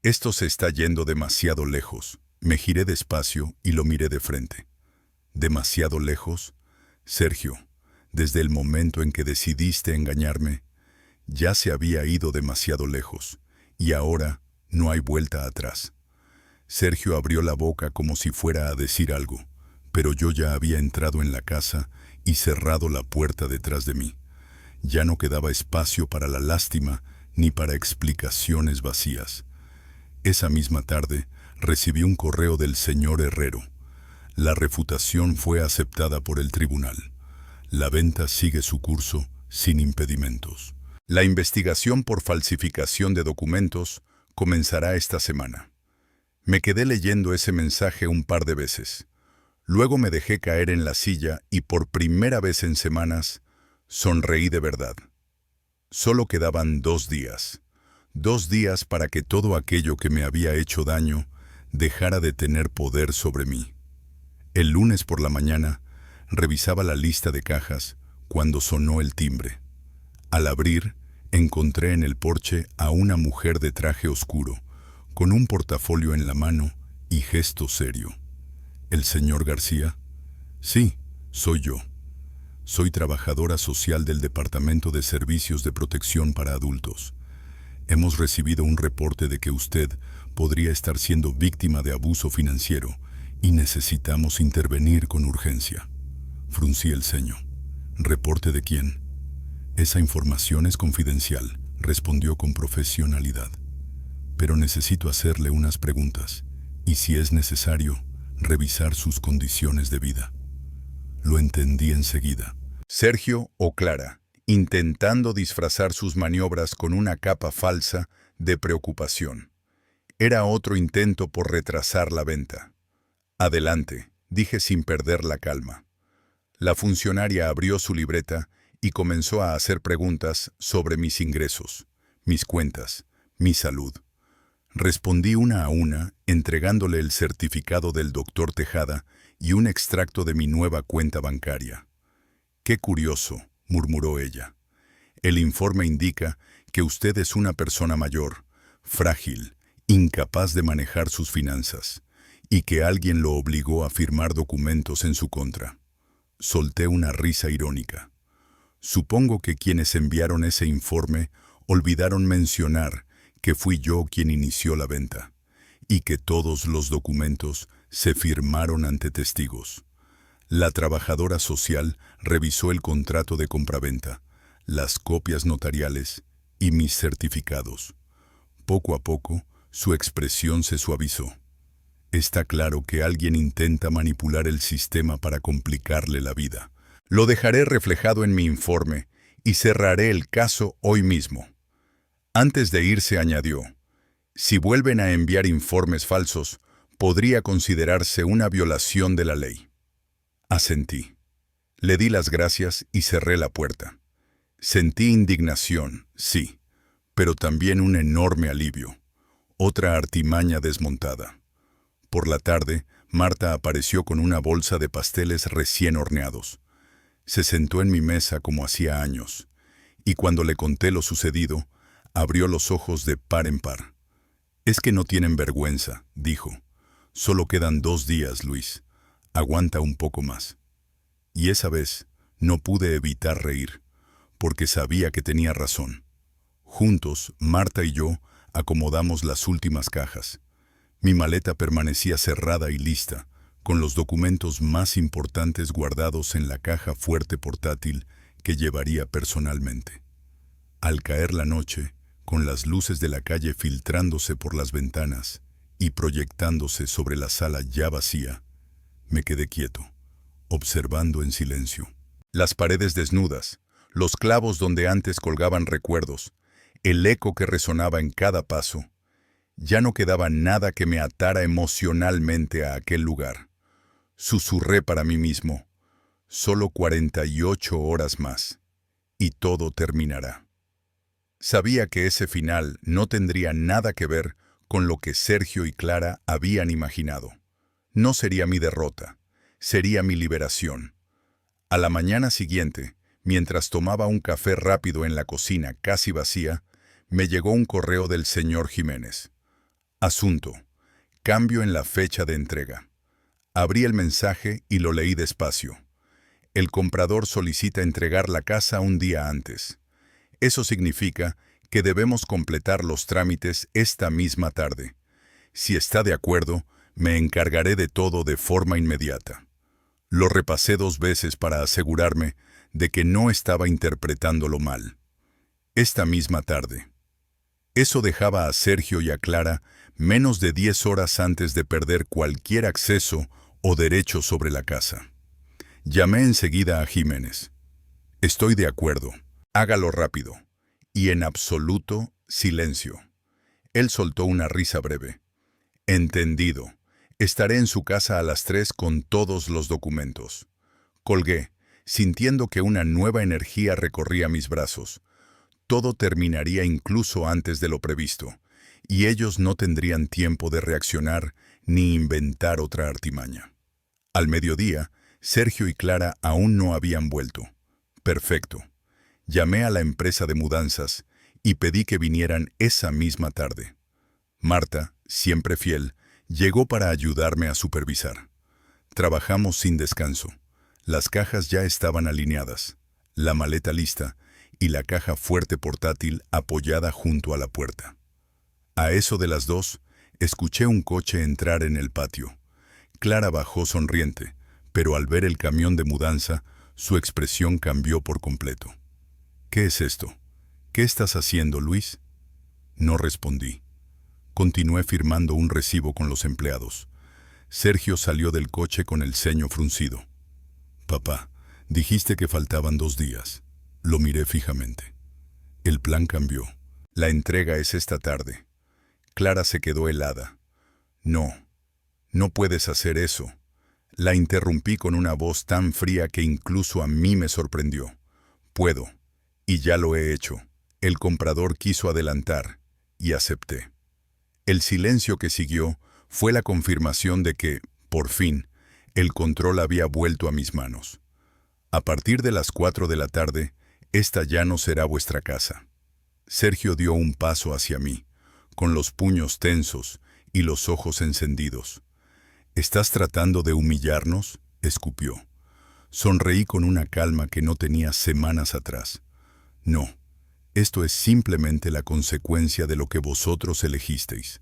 esto se está yendo demasiado lejos. Me giré despacio y lo miré de frente. ¿Demasiado lejos? Sergio, desde el momento en que decidiste engañarme, ya se había ido demasiado lejos, y ahora no hay vuelta atrás. Sergio abrió la boca como si fuera a decir algo, pero yo ya había entrado en la casa y cerrado la puerta detrás de mí. Ya no quedaba espacio para la lástima ni para explicaciones vacías. Esa misma tarde recibí un correo del señor Herrero. La refutación fue aceptada por el tribunal. La venta sigue su curso sin impedimentos. La investigación por falsificación de documentos comenzará esta semana. Me quedé leyendo ese mensaje un par de veces. Luego me dejé caer en la silla y por primera vez en semanas sonreí de verdad. Solo quedaban 2 días. 2 días para que todo aquello que me había hecho daño dejara de tener poder sobre mí. El lunes por la mañana revisaba la lista de cajas cuando sonó el timbre. Al abrir, encontré en el porche a una mujer de traje oscuro, con un portafolio en la mano y gesto serio. ¿El señor García? Sí, soy yo. Soy trabajadora social del Departamento de Servicios de Protección para Adultos. Hemos recibido un reporte de que usted podría estar siendo víctima de abuso financiero y necesitamos intervenir con urgencia. Fruncí el ceño. ¿Reporte de quién? Esa información es confidencial, respondió con profesionalidad. Pero necesito hacerle unas preguntas y, si es necesario, revisar sus condiciones de vida. Lo entendí enseguida. Sergio o Clara, intentando disfrazar sus maniobras con una capa falsa de preocupación. Era otro intento por retrasar la venta. Adelante, dije sin perder la calma. La funcionaria abrió su libreta y comenzó a hacer preguntas sobre mis ingresos, mis cuentas, mi salud. Respondí una a una, entregándole el certificado del doctor Tejada y un extracto de mi nueva cuenta bancaria. «Qué curioso», murmuró ella. «El informe indica que usted es una persona mayor, frágil, incapaz de manejar sus finanzas, y que alguien lo obligó a firmar documentos en su contra». Solté una risa irónica. Supongo que quienes enviaron ese informe olvidaron mencionar que fui yo quien inició la venta, y que todos los documentos se firmaron ante testigos. La trabajadora social revisó el contrato de compraventa, las copias notariales y mis certificados. Poco a poco, su expresión se suavizó. Está claro que alguien intenta manipular el sistema para complicarle la vida. Lo dejaré reflejado en mi informe y cerraré el caso hoy mismo. Antes de irse añadió, si vuelven a enviar informes falsos, podría considerarse una violación de la ley. Asentí. Le di las gracias y cerré la puerta. Sentí indignación, sí, pero también un enorme alivio. Otra artimaña desmontada. Por la tarde, Marta apareció con una bolsa de pasteles recién horneados. Se sentó en mi mesa como hacía años, y cuando le conté lo sucedido, abrió los ojos de par en par. «Es que no tienen vergüenza», dijo. «Solo quedan 2 días, Luis. Aguanta un poco más». Y esa vez no pude evitar reír, porque sabía que tenía razón. Juntos, Marta y yo acomodamos las últimas cajas. Mi maleta permanecía cerrada y lista, con los documentos más importantes guardados en la caja fuerte portátil que llevaría personalmente. Al caer la noche, con las luces de la calle filtrándose por las ventanas y proyectándose sobre la sala ya vacía, me quedé quieto, observando en silencio. Las paredes desnudas, los clavos donde antes colgaban recuerdos, el eco que resonaba en cada paso. Ya no quedaba nada que me atara emocionalmente a aquel lugar. Susurré para mí mismo, solo 48 horas más, y todo terminará. Sabía que ese final no tendría nada que ver con lo que Sergio y Clara habían imaginado. No sería mi derrota, sería mi liberación. A la mañana siguiente, mientras tomaba un café rápido en la cocina casi vacía, me llegó un correo del señor Jiménez. Asunto: cambio en la fecha de entrega. Abrí el mensaje y lo leí despacio. El comprador solicita entregar la casa un día antes. Eso significa que debemos completar los trámites esta misma tarde. Si está de acuerdo, me encargaré de todo de forma inmediata. Lo repasé 2 veces para asegurarme de que no estaba interpretándolo mal. Esta misma tarde. Eso dejaba a Sergio y a Clara menos de 10 horas antes de perder cualquier acceso o derecho sobre la casa. Llamé enseguida a Jiménez. Estoy de acuerdo. Hágalo rápido. Y en absoluto silencio. Él soltó una risa breve. Entendido. Estaré en su casa a las 3 con todos los documentos. Colgué, sintiendo que una nueva energía recorría mis brazos. Todo terminaría incluso antes de lo previsto, y ellos no tendrían tiempo de reaccionar ni inventar otra artimaña. Al mediodía, Sergio y Clara aún no habían vuelto. Perfecto. Llamé a la empresa de mudanzas y pedí que vinieran esa misma tarde. Marta, siempre fiel, llegó para ayudarme a supervisar. Trabajamos sin descanso. Las cajas ya estaban alineadas, la maleta lista y la caja fuerte portátil apoyada junto a la puerta. A eso de las 2, escuché un coche entrar en el patio. Clara bajó sonriente, pero al ver el camión de mudanza, su expresión cambió por completo. ¿Qué es esto? ¿Qué estás haciendo, Luis? No respondí. Continué firmando un recibo con los empleados. Sergio salió del coche con el ceño fruncido. Papá, dijiste que faltaban 2 días. Lo miré fijamente. El plan cambió. La entrega es esta tarde. Clara se quedó helada. No, no puedes hacer eso. La interrumpí con una voz tan fría que incluso a mí me sorprendió. Puedo, y ya lo he hecho. El comprador quiso adelantar, y acepté. El silencio que siguió fue la confirmación de que, por fin, el control había vuelto a mis manos. A partir de las 4 de la tarde, esta ya no será vuestra casa. Sergio dio un paso hacia mí, con los puños tensos y los ojos encendidos. ¿Estás tratando de humillarnos?, escupió. Sonreí con una calma que no tenía semanas atrás. No, esto es simplemente la consecuencia de lo que vosotros elegisteis.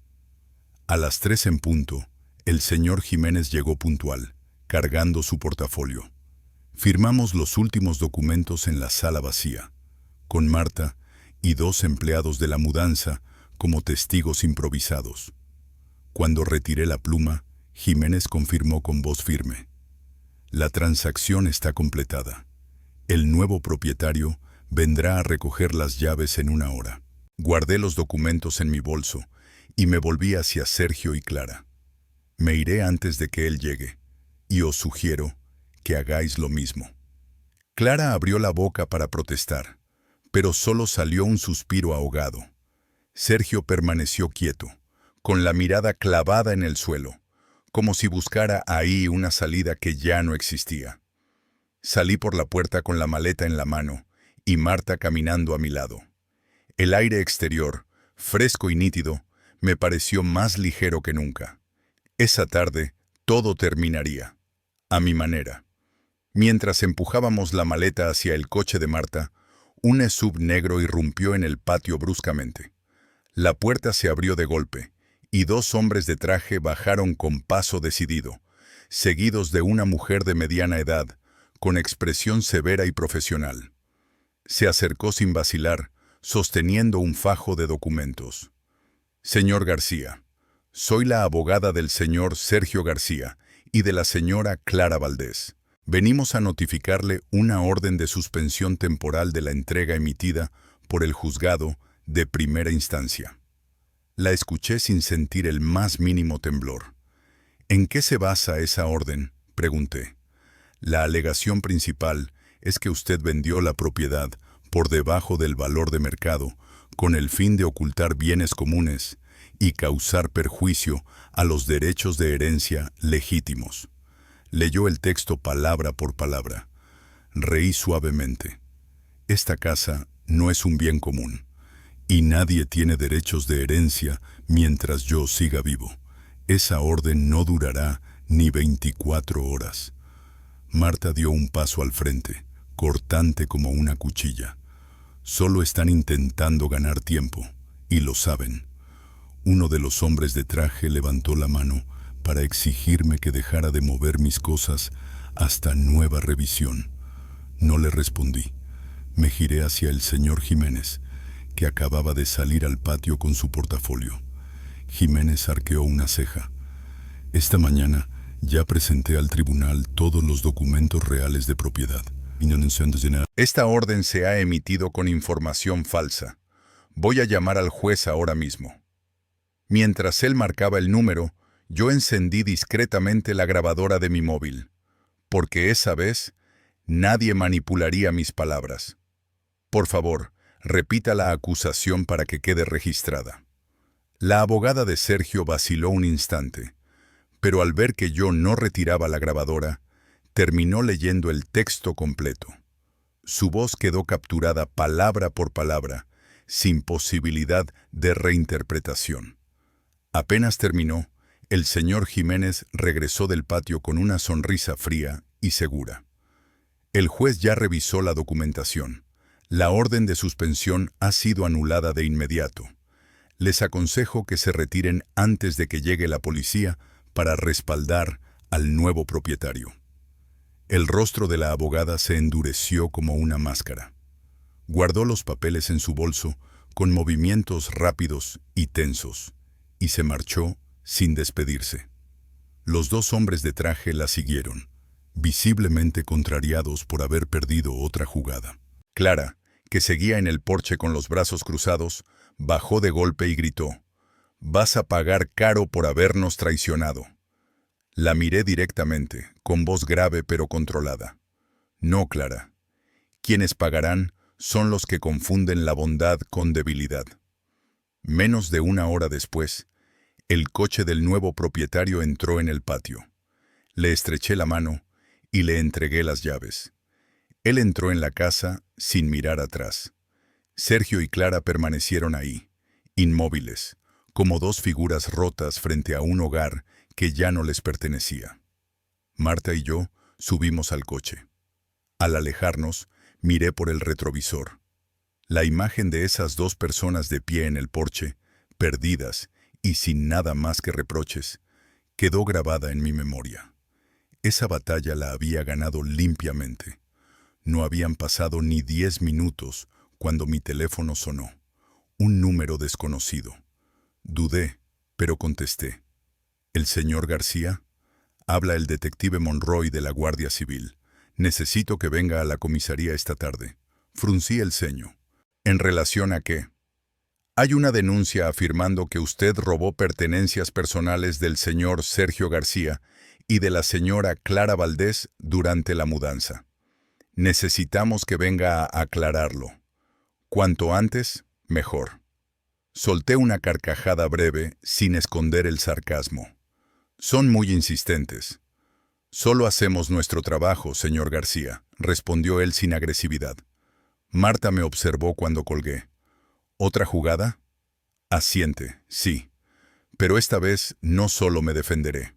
A las 3 en punto, el señor Jiménez llegó puntual, cargando su portafolio. Firmamos los últimos documentos en la sala vacía, con Marta y 2 empleados de la mudanza como testigos improvisados. Cuando retiré la pluma, Jiménez confirmó con voz firme. La transacción está completada. El nuevo propietario vendrá a recoger las llaves en 1 hora. Guardé los documentos en mi bolso y me volví hacia Sergio y Clara. Me iré antes de que él llegue, y os sugiero que hagáis lo mismo. Clara abrió la boca para protestar, pero solo salió un suspiro ahogado. Sergio permaneció quieto, con la mirada clavada en el suelo, como si buscara ahí una salida que ya no existía. Salí por la puerta con la maleta en la mano y Marta caminando a mi lado. El aire exterior, fresco y nítido, me pareció más ligero que nunca. Esa tarde, todo terminaría, a mi manera. Mientras empujábamos la maleta hacia el coche de Marta, un SUV negro irrumpió en el patio bruscamente. La puerta se abrió de golpe, y 2 hombres de traje bajaron con paso decidido, seguidos de una mujer de mediana edad, con expresión severa y profesional. Se acercó sin vacilar, sosteniendo un fajo de documentos. Señor García, soy la abogada del señor Sergio García y de la señora Clara Valdés. Venimos a notificarle una orden de suspensión temporal de la entrega emitida por el juzgado de primera instancia. La escuché sin sentir el más mínimo temblor. ¿En qué se basa esa orden?, pregunté. La alegación principal es que usted vendió la propiedad por debajo del valor de mercado con el fin de ocultar bienes comunes y causar perjuicio a los derechos de herencia legítimos. Leyó el texto palabra por palabra. Reí suavemente. Esta casa no es un bien común, y nadie tiene derechos de herencia mientras yo siga vivo. Esa orden no durará ni 24 horas. Marta dio un paso al frente, cortante como una cuchilla. Solo están intentando ganar tiempo, y lo saben. Uno de los hombres de traje levantó la mano para exigirme que dejara de mover mis cosas hasta nueva revisión. No le respondí. Me giré hacia el señor Jiménez, que acababa de salir al patio con su portafolio. Jiménez arqueó una ceja. Esta mañana ya presenté al tribunal todos los documentos reales de propiedad. Esta orden se ha emitido con información falsa. Voy a llamar al juez ahora mismo. Mientras él marcaba el número, Yo encendí discretamente la grabadora de mi móvil, porque esa vez nadie manipularía mis palabras. Por favor, repita la acusación para que quede registrada. La abogada de Sergio vaciló un instante, pero al ver que yo no retiraba la grabadora, terminó leyendo el texto completo. Su voz quedó capturada palabra por palabra, sin posibilidad de reinterpretación. Apenas terminó, el señor Jiménez regresó del patio con una sonrisa fría y segura. El juez ya revisó la documentación. La orden de suspensión ha sido anulada de inmediato. Les aconsejo que se retiren antes de que llegue la policía para respaldar al nuevo propietario. El rostro de la abogada se endureció como una máscara. Guardó los papeles en su bolso con movimientos rápidos y tensos, y se marchó sin despedirse. Los dos hombres de traje la siguieron, visiblemente contrariados por haber perdido otra jugada. Clara, que seguía en el porche con los brazos cruzados, bajó de golpe y gritó: «Vas a pagar caro por habernos traicionado». La miré directamente, con voz grave pero controlada. «No, Clara. Quienes pagarán son los que confunden la bondad con debilidad». Menos de una hora después, el coche del nuevo propietario entró en el patio. Le estreché la mano y le entregué las llaves. Él entró en la casa sin mirar atrás. Sergio y Clara permanecieron ahí, inmóviles, como dos figuras rotas frente a un hogar que ya no les pertenecía. Marta y yo subimos al coche. Al alejarnos, miré por el retrovisor. La imagen de esas dos personas de pie en el porche, perdidas y sin nada más que reproches, quedó grabada en mi memoria. Esa batalla la había ganado limpiamente. No habían pasado ni 10 minutos cuando mi teléfono sonó. Un número desconocido. Dudé, pero contesté. «¿El señor García?» «Habla el detective Monroy de la Guardia Civil. Necesito que venga a la comisaría esta tarde». Fruncí el ceño. «¿En relación a qué?» «Hay una denuncia afirmando que usted robó pertenencias personales del señor Sergio García y de la señora Clara Valdés durante la mudanza. Necesitamos que venga a aclararlo. Cuanto antes, mejor». Solté una carcajada breve, sin esconder el sarcasmo. «Son muy insistentes». «Solo hacemos nuestro trabajo, señor García», respondió él sin agresividad. Marta me observó cuando colgué. «¿Otra jugada?» «Asiente, sí. Pero esta vez no solo me defenderé».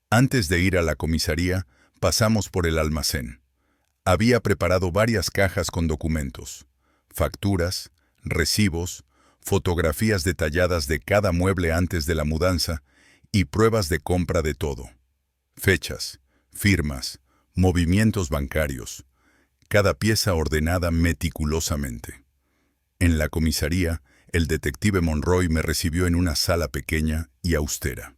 Antes de ir a la comisaría, pasamos por el almacén. Había preparado varias cajas con documentos, facturas, recibos, fotografías detalladas de cada mueble antes de la mudanza y pruebas de compra de todo. Fechas, firmas, movimientos bancarios, cada pieza ordenada meticulosamente. En la comisaría, el detective Monroy me recibió en una sala pequeña y austera.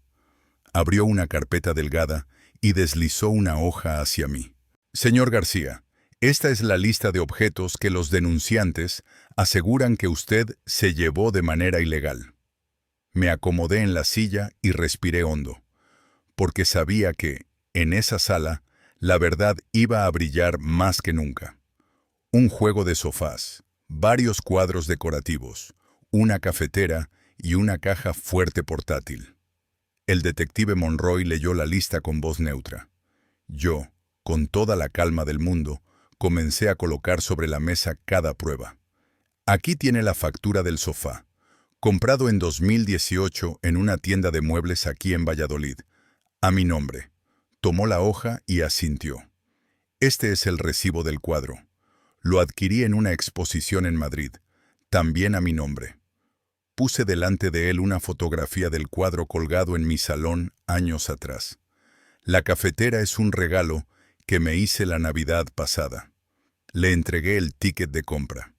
Abrió una carpeta delgada y deslizó una hoja hacia mí. «Señor García, esta es la lista de objetos que los denunciantes aseguran que usted se llevó de manera ilegal». Me acomodé en la silla y respiré hondo, porque sabía que, en esa sala, la verdad iba a brillar más que nunca. Un juego de sofás, varios cuadros decorativos, una cafetera y una caja fuerte portátil. El detective Monroy leyó la lista con voz neutra. Yo, con toda la calma del mundo, comencé a colocar sobre la mesa cada prueba. «Aquí tiene la factura del sofá, comprado en 2018 en una tienda de muebles aquí en Valladolid, a mi nombre». Tomó la hoja y asintió. «Este es el recibo del cuadro. Lo adquirí en una exposición en Madrid, también a mi nombre». Puse delante de él una fotografía del cuadro colgado en mi salón años atrás. «La cafetera es un regalo que me hice la Navidad pasada». Le entregué el ticket de compra.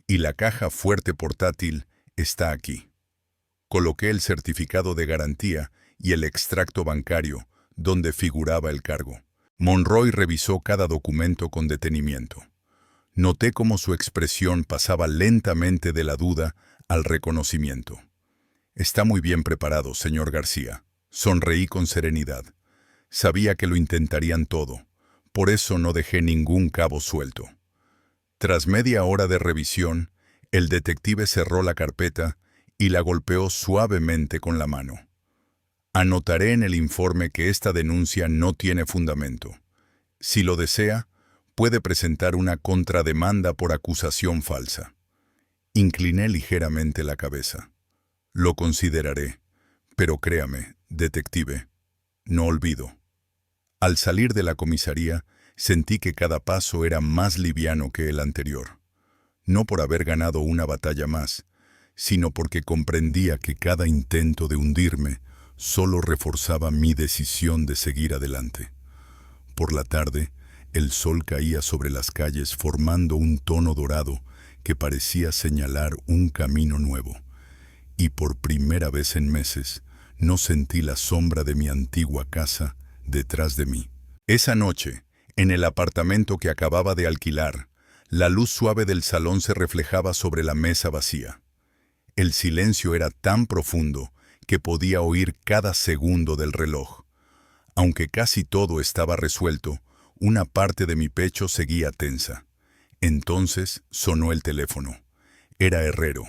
«Y la caja fuerte portátil está aquí». Coloqué el certificado de garantía y el extracto bancario, donde figuraba el cargo. Monroy revisó cada documento con detenimiento. Noté cómo su expresión pasaba lentamente de la duda al reconocimiento. «Está muy bien preparado, señor García», Sonreí con serenidad. Sabía que lo intentarían todo, por eso no dejé ningún cabo suelto. Tras media hora de revisión, el detective cerró la carpeta y la golpeó suavemente con la mano. Anotaré en el informe que esta denuncia no tiene fundamento. Si lo desea, puede presentar una contrademanda por acusación falsa. Incliné ligeramente la cabeza. Lo consideraré, pero créame, detective, no olvido. Al salir de la comisaría, sentí que cada paso era más liviano que el anterior. No por haber ganado una batalla más, sino porque comprendía que cada intento de hundirme solo reforzaba mi decisión de seguir adelante. Por la tarde, el sol caía sobre las calles formando un tono dorado que parecía señalar un camino nuevo. Y por primera vez en meses, no sentí la sombra de mi antigua casa detrás de mí. Esa noche, en el apartamento que acababa de alquilar, la luz suave del salón se reflejaba sobre la mesa vacía. El silencio era tan profundo que podía oír cada segundo del reloj. Aunque casi todo estaba resuelto, una parte de mi pecho seguía tensa. Entonces sonó el teléfono. Era Herrero.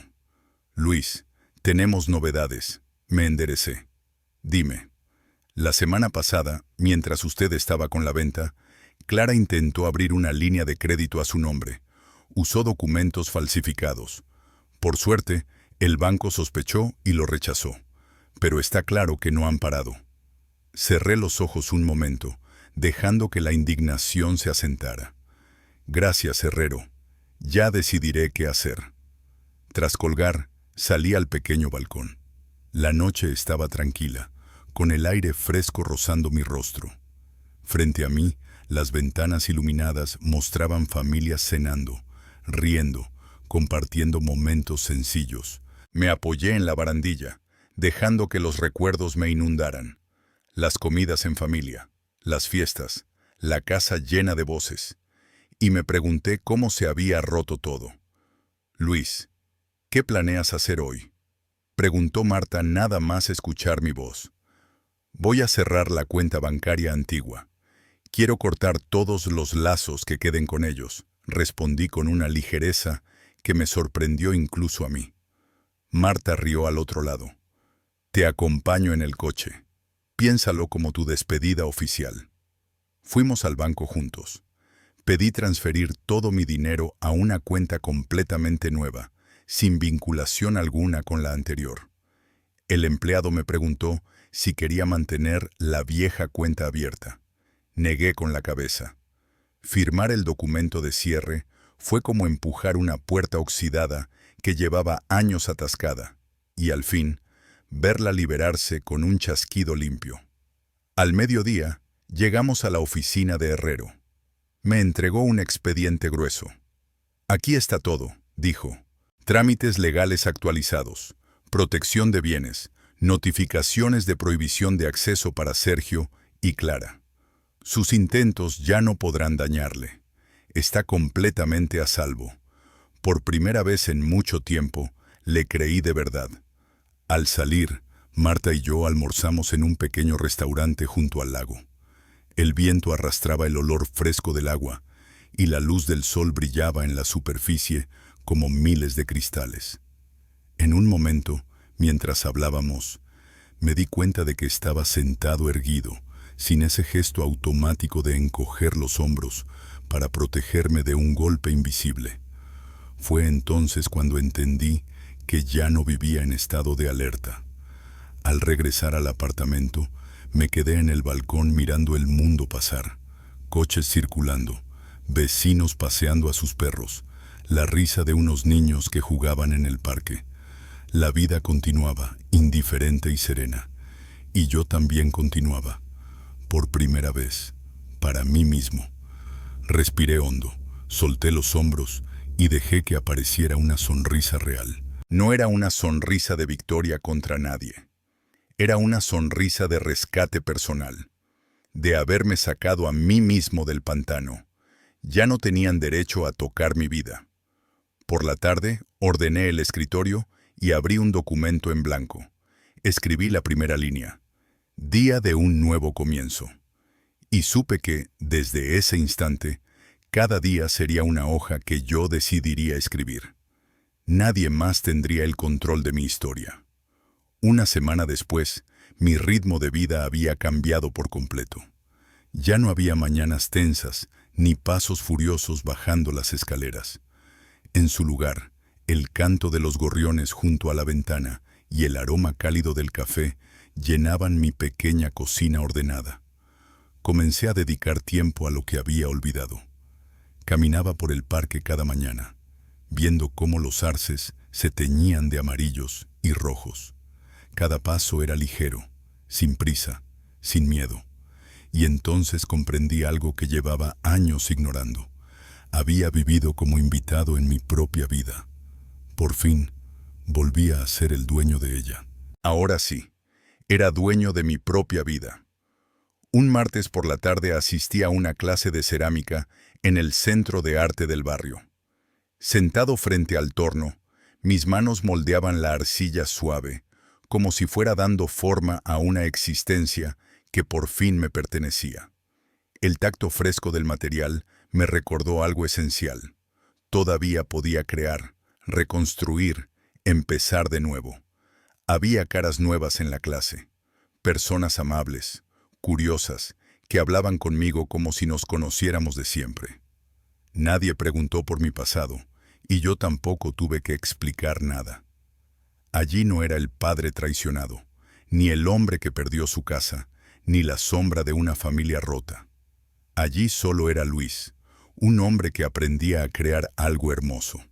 «Luis, tenemos novedades», me enderecé. «Dime». La semana pasada, mientras usted estaba con la venta, Clara intentó abrir una línea de crédito a su nombre. Usó documentos falsificados. Por suerte, el banco sospechó y lo rechazó. Pero está claro que no han parado. Cerré los ojos un momento, dejando que la indignación se asentara. «Gracias, Herrero. Ya decidiré qué hacer». Tras colgar, salí al pequeño balcón. La noche estaba tranquila, con el aire fresco rozando mi rostro. Frente a mí, las ventanas iluminadas mostraban familias cenando, riendo, compartiendo momentos sencillos. Me apoyé en la barandilla, dejando que los recuerdos me inundaran. Las comidas en familia, las fiestas, la casa llena de voces. Y me pregunté cómo se había roto todo. «Luis, ¿qué planeas hacer hoy?», preguntó Marta nada más escuchar mi voz. «Voy a cerrar la cuenta bancaria antigua. Quiero cortar todos los lazos que queden con ellos», respondí con una ligereza que me sorprendió incluso a mí. Marta rió al otro lado. «Te acompaño en el coche. Piénsalo como tu despedida oficial». Fuimos al banco juntos. Pedí transferir todo mi dinero a una cuenta completamente nueva, sin vinculación alguna con la anterior. El empleado me preguntó si quería mantener la vieja cuenta abierta. Negué con la cabeza. Firmar el documento de cierre fue como empujar una puerta oxidada que llevaba años atascada, y al fin, verla liberarse con un chasquido limpio. Al mediodía, llegamos a la oficina de Herrero. Me entregó un expediente grueso. «Aquí está todo», dijo. «Trámites legales actualizados, protección de bienes, notificaciones de prohibición de acceso para Sergio y Clara. Sus intentos ya no podrán dañarle. Está completamente a salvo». Por primera vez en mucho tiempo, le creí de verdad. Al salir, Marta y yo almorzamos en un pequeño restaurante junto al lago. El viento arrastraba el olor fresco del agua y la luz del sol brillaba en la superficie como miles de cristales. En un momento, mientras hablábamos, me di cuenta de que estaba sentado erguido, sin ese gesto automático de encoger los hombros para protegerme de un golpe invisible. Fue entonces cuando entendí que ya no vivía en estado de alerta. Al regresar al apartamento, me quedé en el balcón mirando el mundo pasar, coches circulando, vecinos paseando a sus perros, la risa de unos niños que jugaban en el parque. La vida continuaba, indiferente y serena, y yo también continuaba, por primera vez, para mí mismo. Respiré hondo, solté los hombros y dejé que apareciera una sonrisa real. No era una sonrisa de victoria contra nadie. Era una sonrisa de rescate personal, de haberme sacado a mí mismo del pantano. Ya no tenían derecho a tocar mi vida. Por la tarde, ordené el escritorio y abrí un documento en blanco. Escribí la primera línea. Día de un nuevo comienzo. Y supe que, desde ese instante, cada día sería una hoja que yo decidiría escribir. Nadie más tendría el control de mi historia. Una semana después, mi ritmo de vida había cambiado por completo. Ya no había mañanas tensas, ni pasos furiosos bajando las escaleras. En su lugar, el canto de los gorriones junto a la ventana y el aroma cálido del café llenaban mi pequeña cocina ordenada. Comencé a dedicar tiempo a lo que había olvidado. Caminaba por el parque cada mañana, viendo cómo los arces se teñían de amarillos y rojos. Cada paso era ligero, sin prisa, sin miedo. Y entonces comprendí algo que llevaba años ignorando. Había vivido como invitado en mi propia vida. Por fin, volvía a ser el dueño de ella. Ahora sí, era dueño de mi propia vida. Un martes por la tarde asistí a una clase de cerámica en el Centro de Arte del barrio. Sentado frente al torno, mis manos moldeaban la arcilla suave, como si fuera dando forma a una existencia que por fin me pertenecía. El tacto fresco del material me recordó algo esencial. Todavía podía crear, reconstruir, empezar de nuevo. Había caras nuevas en la clase, personas amables, curiosas, que hablaban conmigo como si nos conociéramos de siempre. Nadie preguntó por mi pasado, y yo tampoco tuve que explicar nada. Allí no era el padre traicionado, ni el hombre que perdió su casa, ni la sombra de una familia rota. Allí solo era Luis, un hombre que aprendía a crear algo hermoso.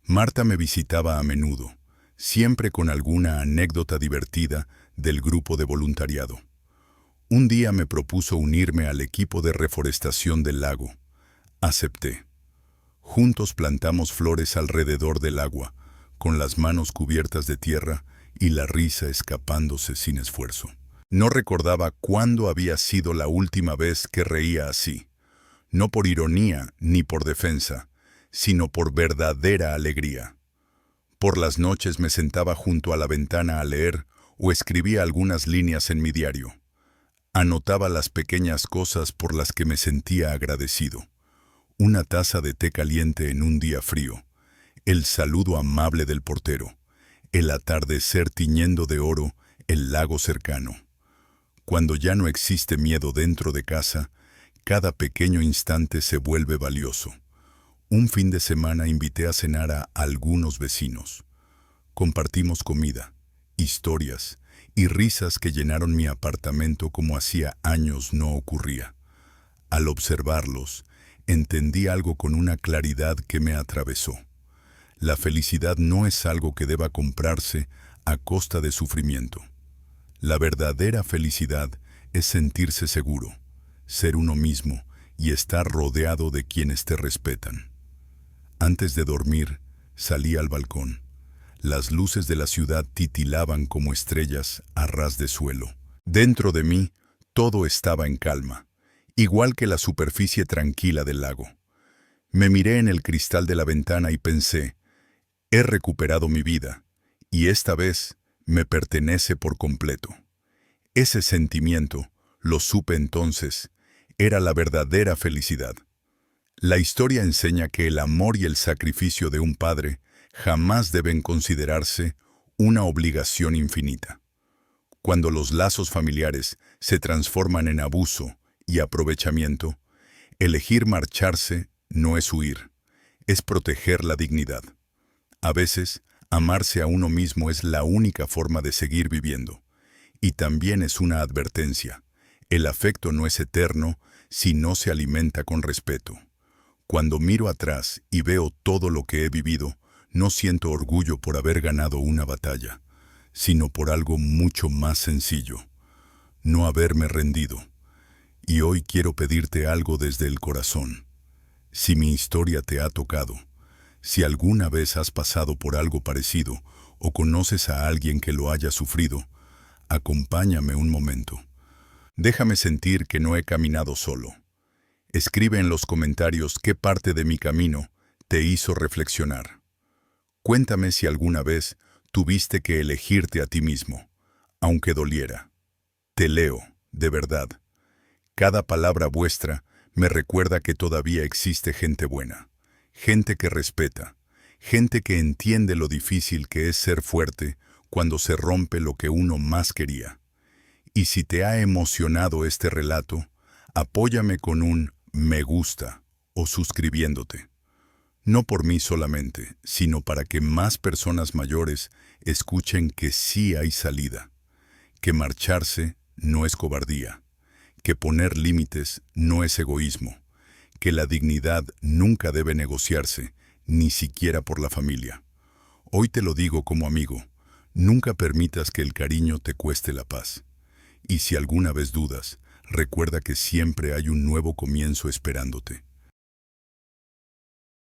Marta me visitaba a menudo, siempre con alguna anécdota divertida del grupo de voluntariado. Un día me propuso unirme al equipo de reforestación del lago. Acepté. Juntos plantamos flores alrededor del agua, con las manos cubiertas de tierra y la risa escapándose sin esfuerzo. No recordaba cuándo había sido la última vez que reía así, no por ironía ni por defensa, sino por verdadera alegría. Por las noches me sentaba junto a la ventana a leer o escribía algunas líneas en mi diario. Anotaba las pequeñas cosas por las que me sentía agradecido. Una taza de té caliente en un día frío, el saludo amable del portero, el atardecer tiñendo de oro el lago cercano. Cuando ya no existe miedo dentro de casa, cada pequeño instante se vuelve valioso. Un fin de semana invité a cenar a algunos vecinos. Compartimos comida, historias y risas que llenaron mi apartamento como hacía años no ocurría. Al observarlos, entendí algo con una claridad que me atravesó. La felicidad no es algo que deba comprarse a costa de sufrimiento. La verdadera felicidad es sentirse seguro, ser uno mismo y estar rodeado de quienes te respetan. Antes de dormir, salí al balcón. Las luces de la ciudad titilaban como estrellas a ras de suelo. Dentro de mí, todo estaba en calma, igual que la superficie tranquila del lago. Me miré en el cristal de la ventana y pensé, he recuperado mi vida, y esta vez me pertenece por completo. Ese sentimiento, lo supe entonces, era la verdadera felicidad. La historia enseña que el amor y el sacrificio de un padre jamás deben considerarse una obligación infinita. Cuando los lazos familiares se transforman en abuso y aprovechamiento, elegir marcharse no es huir, es proteger la dignidad. A veces, amarse a uno mismo es la única forma de seguir viviendo. Y también es una advertencia. El afecto no es eterno si no se alimenta con respeto. Cuando miro atrás y veo todo lo que he vivido, no siento orgullo por haber ganado una batalla, sino por algo mucho más sencillo, no haberme rendido. Y hoy quiero pedirte algo desde el corazón. Si mi historia te ha tocado, si alguna vez has pasado por algo parecido o conoces a alguien que lo haya sufrido, acompáñame un momento. Déjame sentir que no he caminado solo. Escribe en los comentarios qué parte de mi camino te hizo reflexionar. Cuéntame si alguna vez tuviste que elegirte a ti mismo, aunque doliera. Te leo, de verdad. Cada palabra vuestra me recuerda que todavía existe gente buena, gente que respeta, gente que entiende lo difícil que es ser fuerte cuando se rompe lo que uno más quería. Y si te ha emocionado este relato, apóyame con un me gusta o suscribiéndote. No por mí solamente, sino para que más personas mayores escuchen que sí hay salida, que marcharse no es cobardía, que poner límites no es egoísmo, que la dignidad nunca debe negociarse, ni siquiera por la familia. Hoy te lo digo como amigo, nunca permitas que el cariño te cueste la paz. Y si alguna vez dudas, recuerda que siempre hay un nuevo comienzo esperándote.